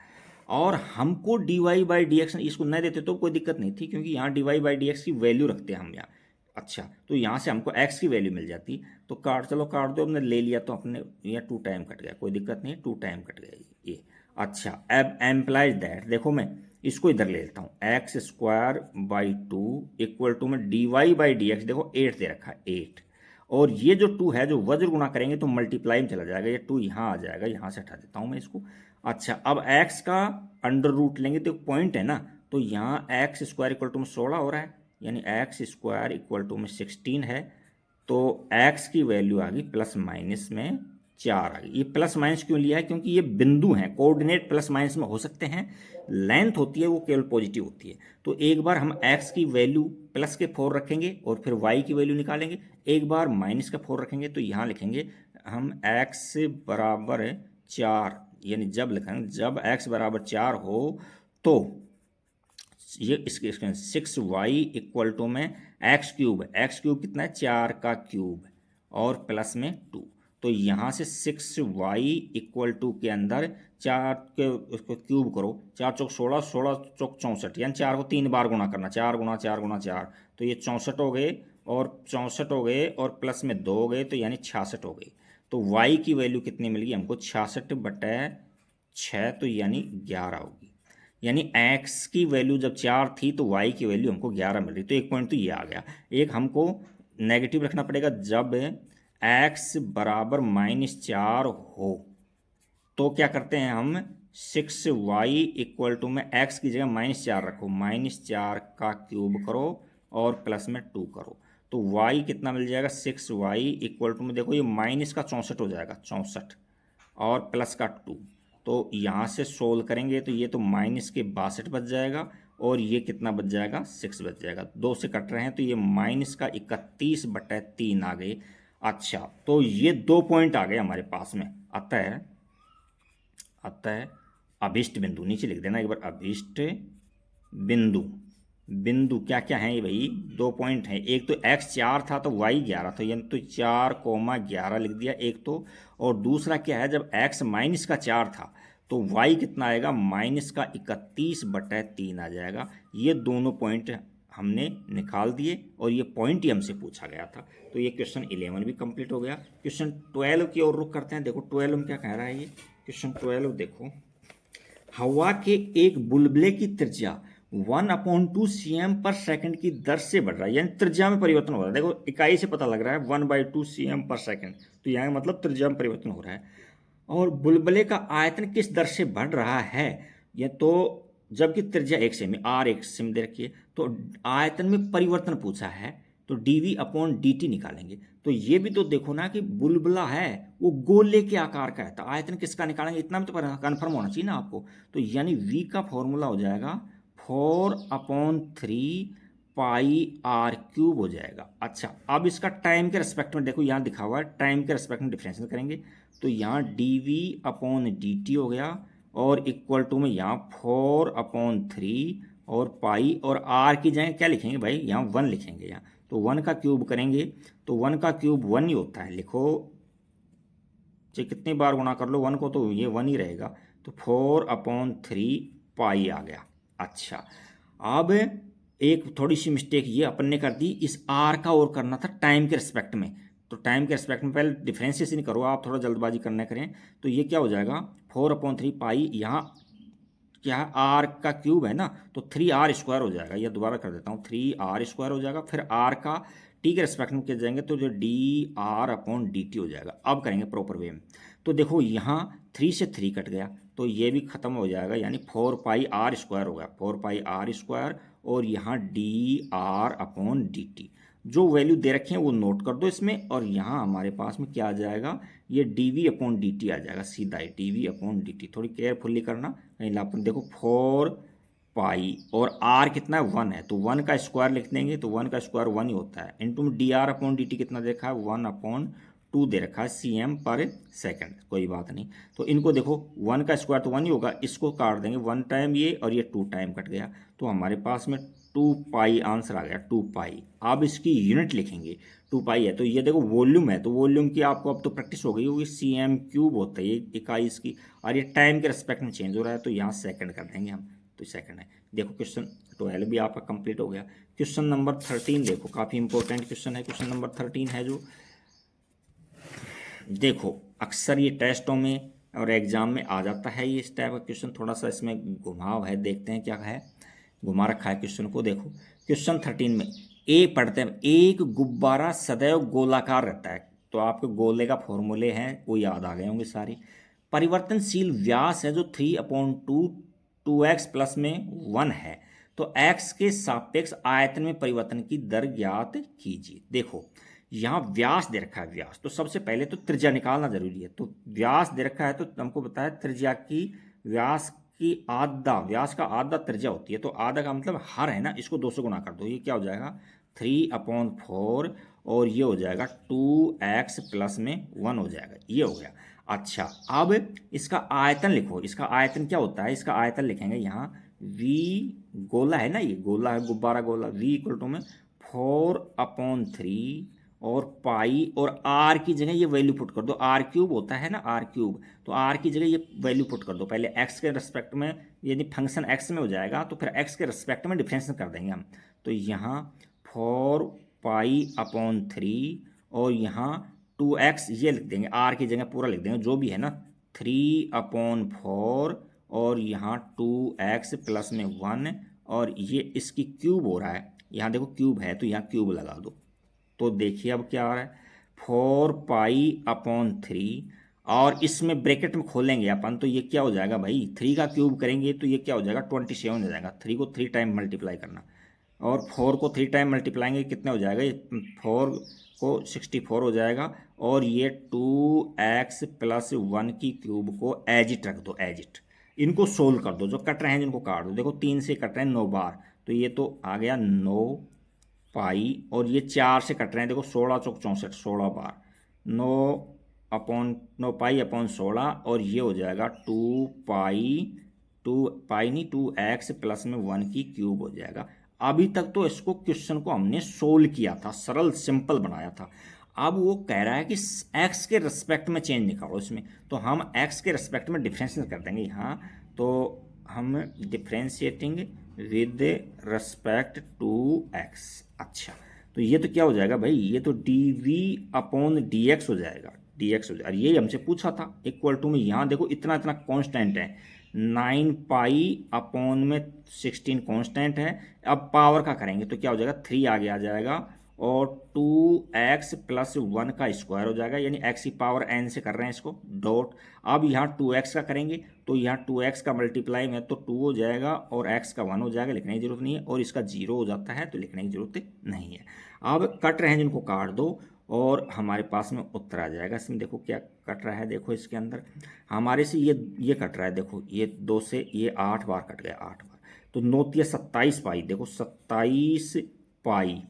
और हमको d Y by D x इसको नहीं देते तो कोई दिक्कत नहीं थी, क्योंकि यहाँ d Y by D x की वैल्यू रखते हैं हम यहाँ। अच्छा, तो यहाँ से हमको x की वैल्यू मिल जाती, तो काट काट दो, हमने ले लिया तो अपने यहाँ 2 टाइम कट गया, कोई दिक्कत नहीं, 2 टाइम कट गया ये। अच्छा, अब एम्प्लाइज दैट, देखो मैं इसको इधर ले लेता हूँ, x² बाई 2 इक्वल टू में d Y by D x, देखो 8 दे रखा है, 8, और ये जो 2 है जो वज्र गुणा करेंगे तो मल्टीप्लाई में चला जाएगा, ये 2 यहाँ आ जाएगा, यहाँ से हटा देता हूँ मैं इसको। अच्छा, अब x का अंडर रूट लेंगे तो पॉइंट है ना, तो यहाँ x² इक्वल टू में 16 हो रहा है, यानी x² इक्वल टू में 16 है, तो x की वैल्यू आ गई प्लस माइनस में 4 आ गई। ये प्लस माइनस क्यों लिया है? क्योंकि ये बिंदु हैं, कोऑर्डिनेट प्लस माइनस में हो सकते हैं, लेंथ होती है वो केवल पॉजिटिव होती है। तो एक बार हम x की वैल्यू प्लस के 4 रखेंगे और फिर y की वैल्यू निकालेंगे, एक बार माइनस का 4 रखेंगे, तो यहाँ लिखेंगे हम x बराबर 4, यानी जब लिखेंगे जब x बराबर 4 हो तो ये इसके 6y इक्वल टू में x³ कितना है? 4 का क्यूब, और प्लस में 2, तो यहाँ से 6y इक्वल टू के अंदर 4 के उसको क्यूब करो, 4 चौक 16, 16 चौक 64, यानी 4 को 3 बार गुणा करना, 4 गुणा 4 गुणा 4, तो ये 64 हो गए, और 64 हो गए, और प्लस में 2 हो गए, तो यानी 66 हो गई। तो y की वैल्यू कितनी मिल गई हमको? 66/6, तो यानी 11 होगी। यानी x की वैल्यू जब 4 थी तो y की वैल्यू हमको 11 मिल रही, तो एक पॉइंट तो ये आ गया। एक हमको नेगेटिव रखना पड़ेगा, जब x बराबर -4 हो तो क्या करते हैं हम? 6y इक्वल टू में x की जगह -4 रखो, -4 का क्यूब करो और प्लस में 2 करो, तो y कितना मिल जाएगा? 6y इक्वल टू में देखो ये माइनस का 64 हो जाएगा, 64, और प्लस का 2, तो यहाँ से सोल्व करेंगे तो ये तो माइनस के 62 बच जाएगा, और ये कितना बच जाएगा? 6 बच जाएगा। 2 से कट रहे हैं तो ये माइनस का 31/3 आ गए। अच्छा, तो ये 2 पॉइंट आ गए हमारे पास में। अतः अभिष्ट बिंदु, नीचे लिख देना एक बार, अभिष्ट बिंदु क्या क्या हैं ये भाई? 2 पॉइंट हैं, एक तो x 4 था तो y 11 था, यानी तो 4,11 लिख दिया एक तो, और दूसरा क्या है, जब x माइनस का 4 था तो y कितना आएगा? माइनस का 31/3 आ जाएगा। ये दोनों पॉइंट हमने निकाल दिए, और ये पॉइंट ही हमसे पूछा गया था। तो ये क्वेश्चन 11 भी कंप्लीट हो गया। क्वेश्चन 12 की ओर रुख करते हैं। देखो 12 में क्या कह रहा है ये क्वेश्चन 12, देखो, हवा के एक बुलबुले की त्रिज्या 1/2 cm/s की दर से बढ़ रहा है, यानी त्रिज्या में परिवर्तन हो रहा है। देखो इकाई से पता लग रहा है 1/2 cm/s, तो यहाँ मतलब त्रिज्या में परिवर्तन हो रहा है। और बुलबुले का आयतन किस दर से बढ़ रहा है? ये तो जबकि त्रिज्या 1 सेमी, r 1 सेमी दे रखी है, तो आयतन में परिवर्तन पूछा है, तो dv/dt निकालेंगे। तो ये भी तो देखो ना कि बुलबुला है वो गोले के आकार का है, तो आयतन किसका निकालेंगे? इतना भी तो कन्फर्म होना चाहिए ना आपको। तो यानी v का फॉर्मूला हो जाएगा 4/3 πr³ हो जाएगा। अच्छा, अब इसका टाइम के रेस्पेक्ट में देखो, यहाँ दिखा हुआ है टाइम के रेस्पेक्ट में डिफरेंशियल करेंगे, तो यहाँ dv/dt हो गया, और इक्वल टू में यहाँ 4/3 और पाई, और r की जगह क्या लिखेंगे भाई? यहाँ 1 लिखेंगे यहाँ, तो 1 का क्यूब करेंगे तो 1 का क्यूब 1 ही होता है। लिखो चाहे कितनी बार गुणा कर लो 1 को, तो ये 1 ही रहेगा, तो 4/3 पाई आ गया। अच्छा, अब एक थोड़ी सी मिस्टेक ये अपन ने कर दी, इस आर का और करना था टाइम के रिस्पेक्ट में। तो टाइम के रिस्पेक्ट में पहले डिफ्रेंशिएशन करो आप, थोड़ा जल्दबाजी करना करें। तो ये क्या हो जाएगा 4/3 पाई, यहाँ क्या है आर का क्यूब है ना, तो 3r² हो जाएगा। ये दोबारा कर देता हूँ, 3r² हो जाएगा। फिर आर का टी के रिस्पेक्ट में किया जाएंगे तो जो dr/dt हो जाएगा। अब करेंगे प्रॉपर वे में। तो देखो यहाँ 3 से 3 कट गया, तो ये भी खत्म हो जाएगा, यानी 4πr² हो गया, 4πr²। और यहाँ dr/dt जो वैल्यू दे रखे हैं वो नोट कर दो इसमें। और यहाँ हमारे पास में क्या आ जाएगा, ये dv/dt आ जाएगा सीधा ही, dv/dt। थोड़ी केयरफुल्ली करना कहीं लापन। देखो 4 पाई और r कितना है 1 है, तो 1 का स्क्वायर लिख देंगे, तो 1 का स्क्वायर 1 ही होता है। इनटू में dr/dt कितना देखा है 1/2 दे रखा है cm/सेकेंड, कोई बात नहीं। तो इनको देखो 1 का स्क्वायर तो 1 ही होगा, इसको काट देंगे 1 टाइम ये, और ये 2 टाइम कट गया, तो हमारे पास में 2 पाई आंसर आ गया, 2 पाई। अब इसकी यूनिट लिखेंगे, 2 पाई है तो ये देखो वॉल्यूम है, तो वॉल्यूम की आपको अब तो प्रैक्टिस हो गई होगी, cm³ होता है ये इकाई इसकी। और ये टाइम के रिस्पेक्ट में चेंज हो रहा है, तो यहाँ सेकंड कर देंगे हम, तो सेकंड है। देखो क्वेश्चन 12 भी आपका कंप्लीट हो गया। क्वेश्चन नंबर 13 देखो, काफ़ी इंपॉर्टेंट क्वेश्चन है। क्वेश्चन नंबर 13 है जो, देखो अक्सर ये टेस्टों में और एग्जाम में आ जाता है ये इस टाइप का क्वेश्चन, थोड़ा सा इसमें घुमाव है, देखते हैं क्या है। घुमा रखा है क्वेश्चन को, देखो क्वेश्चन 13 में ए पढ़ते हैं, एक गुब्बारा सदैव गोलाकार रहता है। तो आपके गोले का फॉर्मूले हैं वो याद आ गए होंगे सारे। परिवर्तनशील व्यास है जो 3/2 2x प्लस में 1 है, तो x के सापेक्ष आयतन में परिवर्तन की दर ज्ञात कीजिए। देखो यहाँ व्यास दे रखा है, व्यास तो सबसे पहले तो त्रिज्या निकालना जरूरी है। तो व्यास दे रखा है तो हमको बताया त्रिज्या की, व्यास की आधा, व्यास का आधा त्रिज्या होती है, तो आधा का मतलब हर है ना, इसको 2 से गुना कर दो, ये क्या हो जाएगा 3/4, और ये हो जाएगा 2x प्लस में 1 हो जाएगा, ये हो गया। अच्छा अब इसका आयतन लिखो, इसका आयतन क्या होता है, इसका आयतन लिखेंगे यहाँ v, गोला है ना, ये गोला है, गुब्बारा गोला, v इक्वल टू में 4/3 और पाई, और r की जगह ये वैल्यू पुट कर दो, r³ होता है ना, r³, तो r की जगह ये वैल्यू पुट कर दो। पहले x के रिस्पेक्ट में, यदि फंक्शन x में हो जाएगा तो फिर x के रिस्पेक्ट में डिफरेंस कर देंगे हम। तो यहाँ 4π/3 और यहाँ 2x ये लिख देंगे, r की जगह पूरा लिख देंगे जो भी है ना, 3/4 और यहाँ 2x प्लस में 1, और ये इसकी क्यूब हो रहा है, यहाँ देखो क्यूब है तो यहाँ क्यूब लगा दो। तो देखिए अब क्या आ रहा है 4π/3, और इसमें ब्रैकेट में खोलेंगे अपन, तो ये क्या हो जाएगा भाई, 3 का क्यूब करेंगे तो ये क्या हो जाएगा 27 हो जाएगा। 3 को 3 टाइम मल्टीप्लाई करना, और 4 को 3 टाइम मल्टीप्लाएंगे कितने हो जाएगा, ये 4 को 64 हो जाएगा। और ये 2x प्लस 1 की क्यूब को एज इट रख दो, एज इट। इनको सोल्व कर दो, जो कट रहे हैं जिनको काट दो। देखो 3 से कट रहे हैं 9 बार, तो ये तो आ गया 9 पाई, और ये 4 से कट रहे हैं, देखो 16 चौक 64, 16 बार, 9 पाई/16, और ये हो जाएगा 2 पाई नहीं 2x प्लस में 1 की क्यूब हो जाएगा। अभी तक तो इसको क्वेश्चन को हमने सोल्व किया था, सरल सिंपल बनाया था। अब वो कह रहा है कि x के रिस्पेक्ट में चेंज निकालो इसमें, तो हम x के रिस्पेक्ट में डिफ्रेंशिएट कर देंगे यहाँ। तो हम differentiating with respect to x। अच्छा तो ये तो क्या हो जाएगा भाई, ये तो dv/dx हो जाएगा, dx हो जाएगा। और ये हमसे पूछा था इक्वल टू में, यहाँ देखो इतना इतना कांस्टेंट है, 9π/16 कांस्टेंट है। अब पावर का करेंगे तो क्या हो जाएगा 3 आगे आ जाएगा, और 2x प्लस 1 का स्क्वायर हो जाएगा, यानी x की पावर n से कर रहे हैं इसको डॉट। अब यहाँ 2x का करेंगे तो यहाँ 2x का मल्टीप्लाई में तो 2 हो जाएगा, और x का 1 हो जाएगा, लिखने की जरूरत नहीं है, और इसका 0 हो जाता है तो लिखने की जरूरत नहीं है। अब कट रहे हैं जिनको काट दो, और हमारे पास में उत्तर आ जाएगा। इसमें देखो क्या कट रहा है, देखो इसके अंदर हमारे से ये कट रहा है, देखो ये 2 से ये 8 बार कट गया, 8 बार, तो 9 × 27 पाई, देखो 27 पाई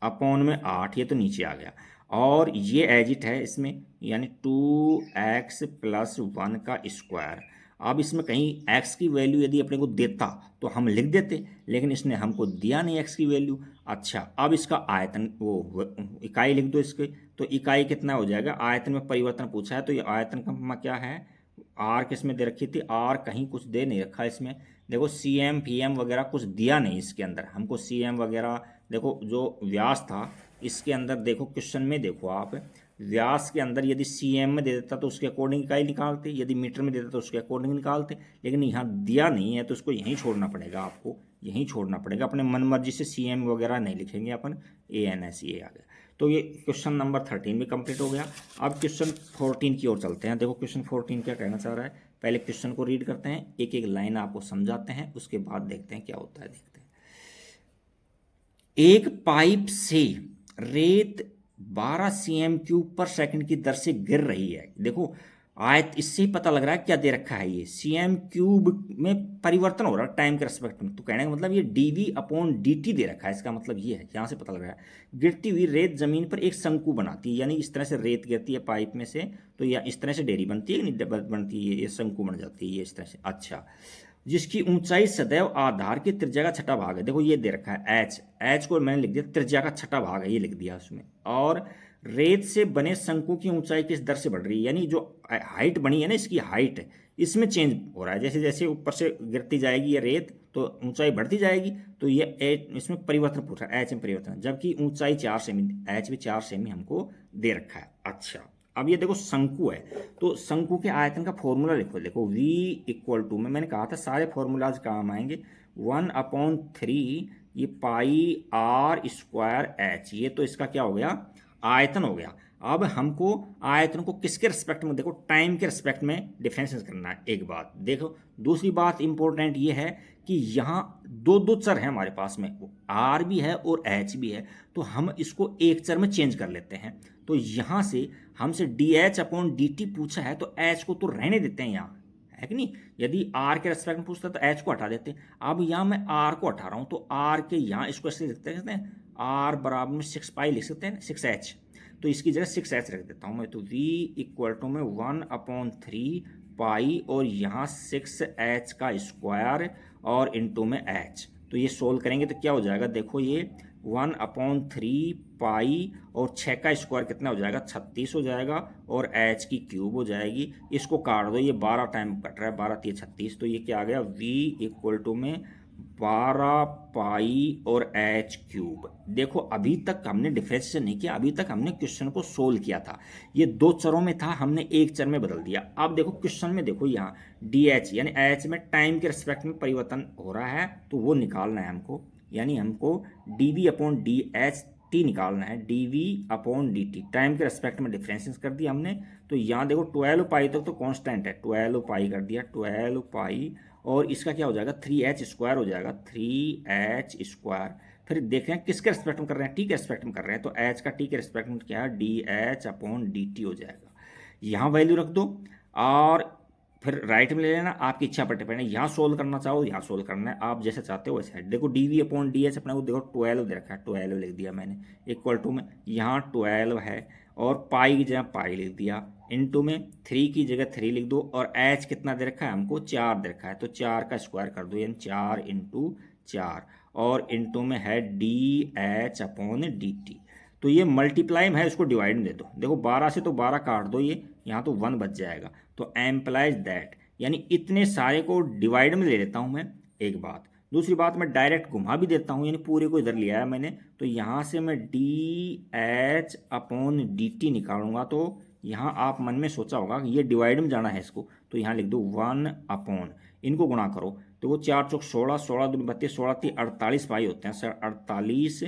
अपॉन में 8, ये तो नीचे आ गया, और ये एजिट है इसमें, यानी 2x प्लस 1 का स्क्वायर। अब इसमें कहीं x की वैल्यू यदि अपने को देता तो हम लिख देते, लेकिन इसने हमको दिया नहीं x की वैल्यू। अच्छा अब इसका आयतन, वो इकाई लिख दो इसके, तो इकाई कितना हो जाएगा, आयतन में परिवर्तन पूछा है तो ये आयतन का क्या है, r किस में दे रखी थी, r कहीं कुछ दे नहीं रखा इसमें, देखो CM PM वगैरह कुछ दिया नहीं इसके अंदर हमको, CM वगैरह देखो जो व्यास था इसके अंदर देखो क्वेश्चन में देखो आप, व्यास के अंदर यदि CM में दे देता तो उसके अकॉर्डिंग इकाई निकालते, यदि मीटर में दे देता तो उसके अकॉर्डिंग निकालते, लेकिन यहाँ दिया नहीं है तो इसको यहीं छोड़ना पड़ेगा, आपको यहीं छोड़ना पड़ेगा, अपने मन मर्जी से CM वगैरह नहीं लिखेंगे अपन, ANS ये आ गया। तो ये क्वेश्चन नंबर 13 भी कंप्लीट हो गया। अब क्वेश्चन 14 की ओर चलते हैं। देखो क्वेश्चन 14 क्या कहना चाह रहा है, पहले क्वेश्चन को रीड करते हैं, एक एक लाइन आपको समझाते हैं, उसके बाद देखते हैं क्या होता है, देखते हैं। एक पाइप से रेत 12 cm³ पर सेकंड की दर से गिर रही है। देखो आयत, इससे ही पता लग रहा है क्या दे रखा है, ये cm³ में परिवर्तन हो रहा है टाइम के रेस्पेक्ट में, तो कहने का मतलब ये dV/dt दे रखा है, इसका मतलब ये है, यहाँ से पता लग रहा है। गिरती हुई रेत जमीन पर एक शंकु बनाती है, यानी इस तरह से रेत गिरती है पाइप में से, तो या इस तरह से डेरी बनती है कि नहीं बनती है, ये शंकु बन जाती है ये इस तरह से। अच्छा, जिसकी ऊंचाई सदैव आधार की त्रिज्या का छठा भाग है। देखो ये दे रखा है एच को मैंने लिख दिया त्रिज्या का छठा भाग है, ये लिख दिया उसमें। और रेत से बने शंकु की ऊंचाई किस दर से बढ़ रही है, यानी जो हाइट बनी है ना इसकी हाइट, इसमें चेंज हो रहा है, जैसे जैसे ऊपर से गिरती जाएगी ये रेत तो ऊंचाई बढ़ती जाएगी, तो ये एच इसमें परिवर्तन पूछ रहा है, एच में परिवर्तन, जबकि ऊंचाई 4 सेमी, एच भी 4 सेमी हमको दे रखा है। अच्छा, अब ये देखो शंकु है, तो शंकु के आयतन का फॉर्मूला लिखो। देखो V में मैंने कहा था सारे फॉर्मूलाज काम आएंगे, 1/3 ये πr²h, ये तो इसका क्या हो गया, आयतन हो गया। अब हमको आयतन को किसके रिस्पेक्ट में, देखो टाइम के रिस्पेक्ट में डिफरेंशिएट करना है, एक बात देखो। दूसरी बात इंपॉर्टेंट ये है कि यहाँ दो दो चर हैं हमारे पास में, आर भी है और एच भी है, तो हम इसको एक चर में चेंज कर लेते हैं। तो यहाँ से हमसे dH/dt पूछा है तो एच को तो रहने देते हैं यहाँ, है कि नहीं। यदि आर के रेस्पेक्ट में पूछता तो एच को हटा देते। अब यहाँ मैं आर को हटा रहा हूँ तो आर के यहाँ इसको ऐसे लिखते हैं, आर बराबर में 6π लिख सकते हैं, 6h, तो इसकी जगह 6h रख देता हूँ मैं। तो V में 1/3 पाई और यहाँ 6h का स्क्वायर और इंटू में h, तो ये सोल्व करेंगे तो क्या हो जाएगा, देखो ये 1/3 पाई और 6 का स्क्वायर कितना हो जाएगा, 36 हो जाएगा, और h की क्यूब हो जाएगी। इसको काट दो, ये 12 टाइम कट रहा है, 12 3 36, तो ये क्या आ गया, V में 12 पाई और h³। देखो अभी तक हमने डिफरेंशिएशन नहीं किया, अभी तक हमने क्वेश्चन को सोल्व किया था, ये दो चरों में था, हमने एक चर में बदल दिया। अब देखो क्वेश्चन में देखो यहाँ dH यानी h में टाइम के रिस्पेक्ट में परिवर्तन हो रहा है, तो वो निकालना है हमको, यानी हमको dV/dHt निकालना है, dV/dt टाइम के रेस्पेक्ट में डिफरेंशिएट कर दिया हमने। तो यहाँ देखो 12 पाई तक तो कांस्टेंट है, 12 पाई कर दिया, 12 पाई, और इसका क्या हो जाएगा 3h² हो जाएगा, 3h²। फिर देख रहे हैं किसके रेस्पेक्ट में कर रहे हैं, टी के रेस्पेक्ट में कर रहे हैं, तो h का टी के रेस्पेक्ट में क्या है, dH/dt हो जाएगा। यहाँ वैल्यू रख दो और फिर राइट में ले लेना, आपकी इच्छा पर डिपेंड है, यहाँ सोल्व करना चाहो यहाँ सोल्व करना है, आप जैसे चाहते हो वैसे है। देखो dV/dH अपने को देखो 12 दे रखा है, 12 लिख दिया मैंने, इक्वल टू में यहाँ 12 है और पाई की जगह पाई लिख दिया, इनटू में 3 की जगह 3 लिख दो, और h कितना दे रखा है हमको, 4 दे रखा है, तो 4 का स्क्वायर कर दो, यानी 4 × 4, और इनटू में है dH/dt। तो ये मल्टीप्लाई में है, इसको डिवाइड में दे दो। देखो 12 से तो 12 काट दो, ये यहाँ तो 1 बच जाएगा, तो एम्प्लाइज दैट, यानी इतने सारे को डिवाइड में ले लेता हूँ मैं, एक बात। दूसरी बात मैं डायरेक्ट घुमा भी देता हूँ, यानी पूरे को इधर लिया है मैंने, तो यहाँ से मैं dH/dt निकालूंगा, तो यहाँ आप मन में सोचा होगा कि ये डिवाइड में जाना है इसको, तो यहाँ लिख दो 1/, इनको गुणा करो तो वो 4 चौक 16, 16 दूनी 32, 16 3 48 पाई होते हैं सर, 48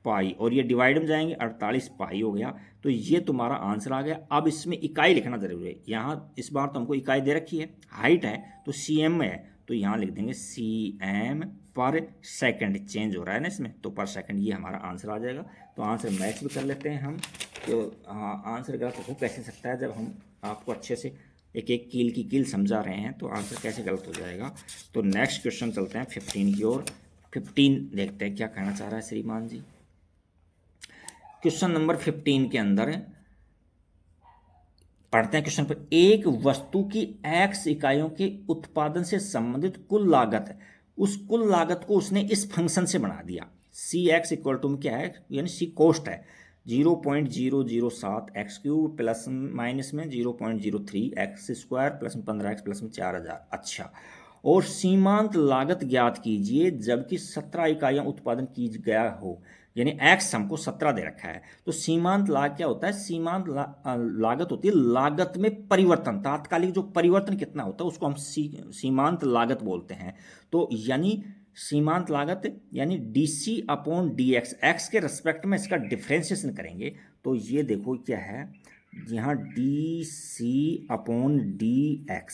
पाई, और ये डिवाइड में जाएंगे, 48 पाई हो गया। तो ये तुम्हारा आंसर आ गया। अब इसमें इकाई लिखना जरूरी है, यहाँ इस बार तो हमको इकाई दे रखी है, हाइट है तो cm में है, तो यहाँ लिख देंगे cm पर सेकंड, चेंज हो रहा है ना इसमें, तो पर सेकंड, ये हमारा आंसर आ जाएगा। तो आंसर मैच भी कर लेते हैं हम, तो हाँ आंसर गलत हो कैसे सकता है, जब हम आपको अच्छे से एक एक कील की कील समझा रहे हैं, तो आंसर कैसे गलत हो जाएगा। तो नेक्स्ट क्वेश्चन चलते हैं 15 की ओर। 15 देखते हैं क्या कहना चाह रहा है श्रीमान जी। क्वेश्चन नंबर 15 के अंदर पढ़ते हैं क्वेश्चन पर, एक वस्तु की x इकाइयों के उत्पादन से संबंधित कुल लागत है, उस कुल लागत को उसने इस फंक्शन से बना दिया, cx इक्वल टू में क्या है, यानी c कॉस्ट है 0.007 x³ प्लस माइनस में 0.03 x² प्लस में 15x प्लस में 4000। अच्छा, और सीमांत लागत ज्ञात कीजिए जबकि 17 इकाइयां उत्पादन की गया हो, यानी एक्स हमको 17 दे रखा है। तो सीमांत लाग क्या होता है? सीमांत लागत होती है लागत में परिवर्तन, तात्कालिक जो परिवर्तन कितना होता है उसको हम सीमांत लागत बोलते हैं। तो यानी सीमांत लागत यानी DC अपॉन DX, एक्स के रेस्पेक्ट में इसका डिफ्रेंशिएशन करेंगे तो ये देखो क्या है, यहाँ DC अपॉन DX,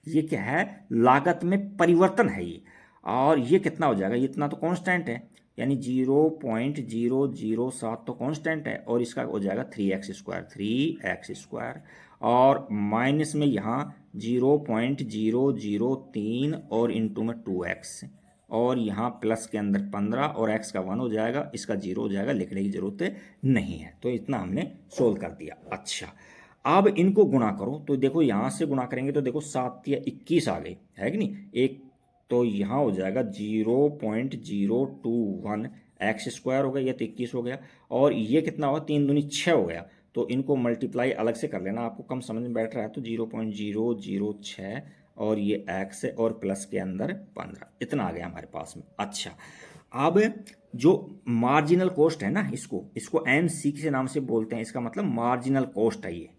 ये क्या है? लागत में परिवर्तन है ये। और ये कितना हो जाएगा? इतना तो कांस्टेंट है, यानी 0.007 तो कांस्टेंट है, और इसका हो जाएगा 3x², और माइनस में यहाँ 0.003 और इंटू में 2x, और यहाँ प्लस के अंदर 15 और x का 1 हो जाएगा, इसका 0 हो जाएगा, लिखने की ज़रूरत नहीं है। तो इतना हमने सोल्व कर दिया। अच्छा, अब इनको गुणा करो तो देखो यहाँ से गुणा करेंगे तो देखो 7 या 21 आ गई है कि नहीं, एक तो यहाँ हो जाएगा 0.021 x² हो गया, ये तो 21 हो गया, और ये कितना होगा? 3 दूनी 6 हो गया। तो इनको मल्टीप्लाई अलग से कर लेना, आपको कम समझ में बैठ रहा है तो 0.006 और ये x है और प्लस के अंदर 15, इतना आ गया हमारे पास में। अच्छा, अब जो मार्जिनल कॉस्ट है ना, इसको MC के नाम से बोलते हैं, इसका मतलब मार्जिनल कॉस्ट है ये,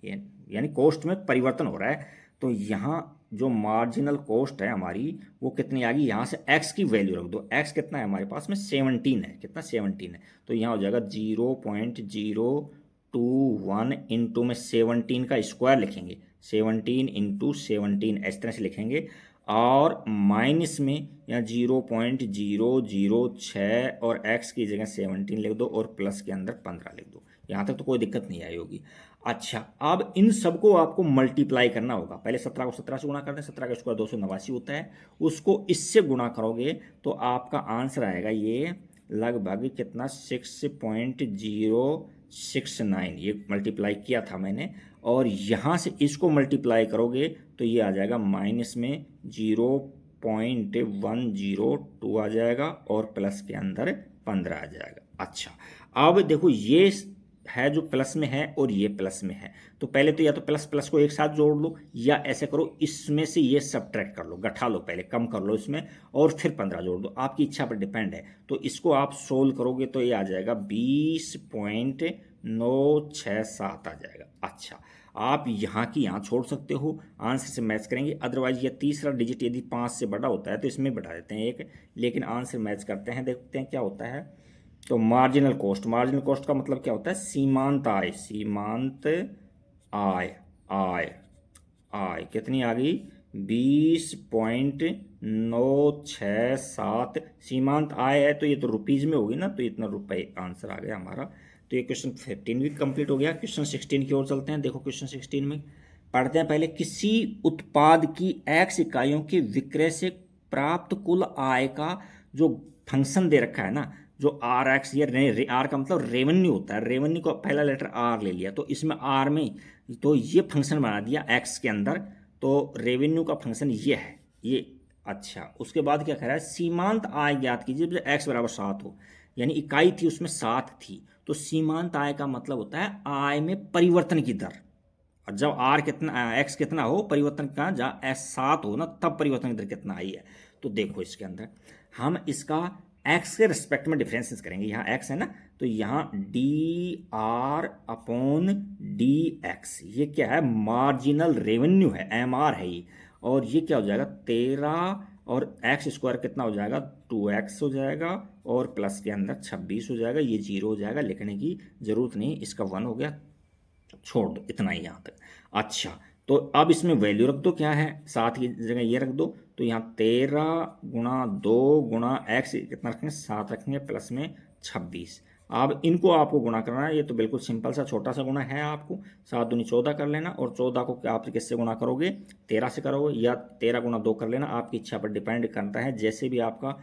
यानी कॉस्ट में परिवर्तन हो रहा है। तो यहाँ जो मार्जिनल कॉस्ट है हमारी वो कितनी आ गई? यहाँ से x की वैल्यू रख दो, x कितना है हमारे पास में? 17 है। कितना? 17 है। तो यहाँ हो जाएगा 0.021 इंटू में 17 का स्क्वायर लिखेंगे, 17 इंटू 17 इस तरह से लिखेंगे, और माइनस में यहाँ 0.006 और x की जगह 17 लिख दो और प्लस के अंदर 15 लिख दो। यहाँ तक तो कोई दिक्कत नहीं आई होगी। अच्छा, अब इन सबको आपको मल्टीप्लाई करना होगा। पहले 17 को 17 से गुणा करते हैं, 17 का स्क्वायर 289 होता है, उसको इससे गुणा करोगे तो आपका आंसर आएगा ये लगभग कितना? 6.069, ये मल्टीप्लाई किया था मैंने, और यहाँ से इसको मल्टीप्लाई करोगे तो ये आ जाएगा माइनस में 0.102 आ जाएगा और प्लस के अंदर 15 आ जाएगा। अच्छा, अब देखो ये है जो प्लस में है और ये प्लस में है, तो पहले तो या तो प्लस प्लस को एक साथ जोड़ लो, या ऐसे करो इसमें से ये सब्ट्रैक्ट कर लो, घटा लो, पहले कम कर लो इसमें और फिर 15 जोड़ दो, आपकी इच्छा पर डिपेंड है। तो इसको आप सोल्व करोगे तो ये आ जाएगा 20.967 आ जाएगा। अच्छा, आप यहाँ की यहाँ छोड़ सकते हो, आंसर से मैच करेंगे, अदरवाइज ये तीसरा डिजिट यदि 5 से बड़ा होता है तो इसमें बढ़ा देते हैं एक, लेकिन आंसर मैच करते हैं, देखते हैं क्या होता है। तो मार्जिनल कॉस्ट का मतलब क्या होता है? सीमांत आय, आय कितनी आ गई? 20.967 सीमांत आय है, तो ये तो रुपीज़ में होगी ना, तो इतना रुपए आंसर आ गया हमारा। तो ये क्वेश्चन 15 भी कंप्लीट हो गया। क्वेश्चन 16 की ओर चलते हैं। देखो क्वेश्चन 16 में पढ़ते हैं पहले, किसी उत्पाद की x इकाइयों के विक्रय से प्राप्त कुल आय का जो फंक्शन दे रखा है ना, जो RX, ये R का मतलब रेवेन्यू होता है, रेवेन्यू का पहला लेटर R ले लिया, तो इसमें R में तो ये फंक्शन बना दिया X के अंदर, तो रेवेन्यू का फंक्शन ये है ये। अच्छा, उसके बाद क्या कह रहा है? सीमांत आय ज्ञात कीजिए जब x बराबर 7 हो, यानी इकाई थी उसमें 7 थी, तो सीमांत आय का मतलब होता है आय में परिवर्तन की दर, और जब R कितना x कितना हो, परिवर्तन का जहाँ S7 हो ना, तब परिवर्तन की दर कितना आई है। तो देखो इसके अंदर हम इसका x के रिस्पेक्ट में डिफरेंसेस करेंगे, यहाँ x है ना, तो यहाँ DR अपॉन DX, ये क्या है? मार्जिनल रेवेन्यू है, MR है ये, और ये क्या हो जाएगा? 13 और x² कितना हो जाएगा? 2x हो जाएगा, और प्लस के अंदर 26 हो जाएगा, ये 0 हो जाएगा, लिखने की ज़रूरत नहीं, इसका 1 हो गया, छोड़ दो, इतना ही यहाँ तक। अच्छा, तो अब इसमें वैल्यू रख दो, क्या है? 7 की जगह ये रख दो, तो यहाँ 13 गुणा 2 गुणा x कितना रखेंगे? 7 रखेंगे, प्लस में 26। अब इनको आपको गुणा करना है, ये तो बिल्कुल सिंपल सा छोटा सा गुणा है, आपको 7 दूनी 14 कर लेना, और 14 को क्या आप किससे गुणा करोगे? 13 से करोगे, या 13 गुणा 2 कर लेना, आपकी इच्छा पर डिपेंड करता है, जैसे भी आपका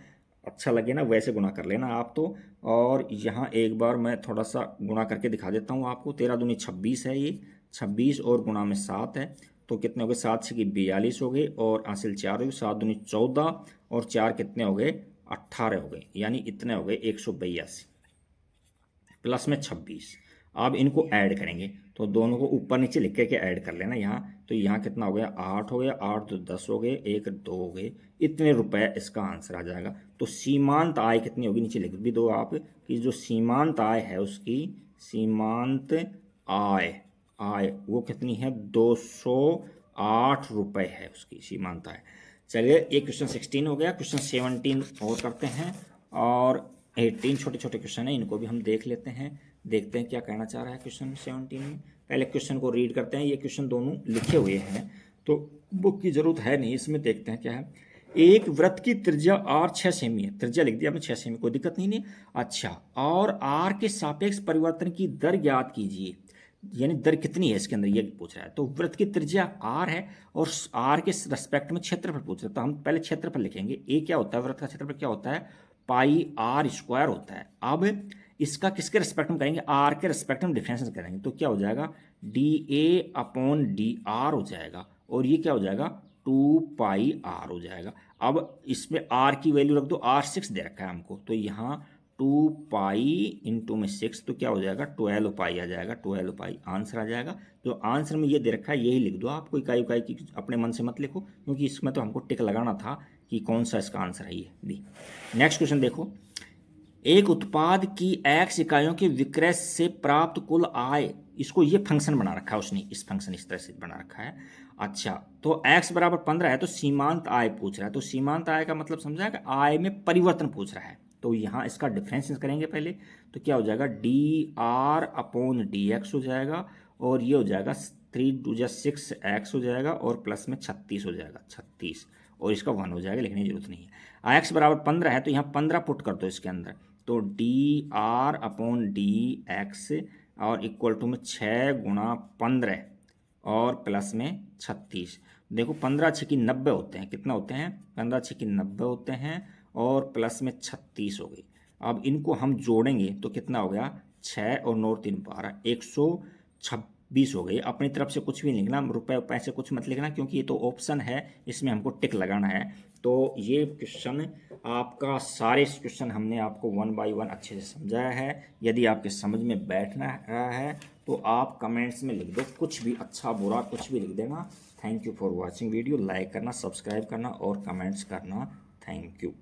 अच्छा लगे ना वैसे गुणा कर लेना आप तो। और यहाँ एक बार मैं थोड़ा सा गुणा करके दिखा देता हूँ आपको। 13 दूनी 26 है, ये 26 और गुणा में 7 है, तो कितने हो गए? 7 से 42 हो गए, और हासिल 4 हो गए, 7 दूनी 14 और 4 कितने हो गए? 18 हो गए, यानी इतने हो गए 182 प्लस में 26। अब इनको ऐड करेंगे, तो दोनों को ऊपर नीचे लिख के ऐड कर लेना यहाँ। तो यहाँ कितना हो गया, 8 हो गया, 8 तो 10 हो गए, 1 2 हो गए, इतने रुपए इसका आंसर आ जाएगा। तो सीमांत आय कितनी होगी, नीचे लिख भी दो आप कि जो सीमांत आय है उसकी सीमांत आय आय वो कितनी है, 208 रुपये है उसकी सीमांत आय। चलिए ये क्वेश्चन 16 हो गया। क्वेश्चन 17 और करते हैं, और 18 छोटे छोटे क्वेश्चन हैं, इनको भी हम देख लेते हैं, देखते हैं क्या कहना चाह रहा है क्वेश्चन 17 में। पहले क्वेश्चन को रीड करते हैं। ये क्वेश्चन दोनों लिखे हुए हैं तो बुक की ज़रूरत है नहीं, इसमें देखते हैं क्या है। एक वृत्त की त्रिज्या r 6 सेमी है, त्रिज्या लिख दिया हमने 6 सेमी, कोई दिक्कत नहीं है। अच्छा, और r के सापेक्ष परिवर्तन की दर ज्ञात कीजिए, यानी दर कितनी है इसके अंदर ये पूछ रहा है। तो वृत्त की त्रिज्या r है और r के रेस्पेक्ट में क्षेत्रफल पूछ रहा है, तो हम पहले क्षेत्रफल लिखेंगे। ए क्या होता है, वृत्त का क्षेत्रफल क्या होता है, पाई r स्क्वायर होता है। अब इसका किसके रेस्पेक्ट में करेंगे, r के रेस्पेक्ट में डिफरेंस करेंगे, तो क्या हो जाएगा, dA/dr हो जाएगा, और ये क्या हो जाएगा, 2πr हो जाएगा। अब इसमें r की वैल्यू रख दो, r 6 दे रखा है हमको, तो यहाँ 2π इंटू में 6, तो क्या हो जाएगा, 12π आ जाएगा, 12π आंसर आ जाएगा। जो आंसर में ये दे रखा है यही लिख दो आप, कोई इकाई उकाई की अपने मन से मत लिखो, क्योंकि इसमें तो हमको टिक लगाना था कि कौन सा इसका आंसर है ये दी। नेक्स्ट क्वेश्चन देखो, एक उत्पाद की x इकाइयों के विक्रय से प्राप्त कुल आय, इसको ये फंक्शन बना रखा है उसने, इस फंक्शन इस तरह से बना रखा है। अच्छा, तो x बराबर 15 है, तो सीमांत आय पूछ रहा है, तो सीमांत आय का मतलब समझा कि आय में परिवर्तन पूछ रहा है। तो यहाँ इसका डिफरेंस करेंगे पहले, तो क्या हो जाएगा, dr/dx हो जाएगा, और ये हो जाएगा 3 2 6x हो जाएगा, और प्लस में 36 हो जाएगा, 36, और इसका 1 हो जाएगा, लिखने की जरूरत नहीं है। x बराबर 15 है, तो यहाँ 15 पुट कर दो इसके अंदर, तो dr/dx और इक्वल टू में 6 गुणा 15 और प्लस में 36। देखो 15 6 की 90 होते हैं, कितना होते हैं, 15 6 की 90 होते हैं, और प्लस में 36 हो गई। अब इनको हम जोड़ेंगे तो कितना हो गया, 6 और 9 3 12, 126 हो गई। अपनी तरफ से कुछ भी नहीं लिखना, रुपए पैसे कुछ मत लिखना, क्योंकि ये तो ऑप्शन है, इसमें हमको टिक लगाना है। तो ये क्वेश्चन आपका, सारे क्वेश्चन हमने आपको 1 बाय 1 अच्छे से समझाया है। यदि आपके समझ में बैठना रहा है तो आप कमेंट्स में लिख दो, कुछ भी, अच्छा बुरा कुछ भी लिख देना। Thank you for watching video, like करना, सब्सक्राइब करना और कमेंट्स करना। Thank you.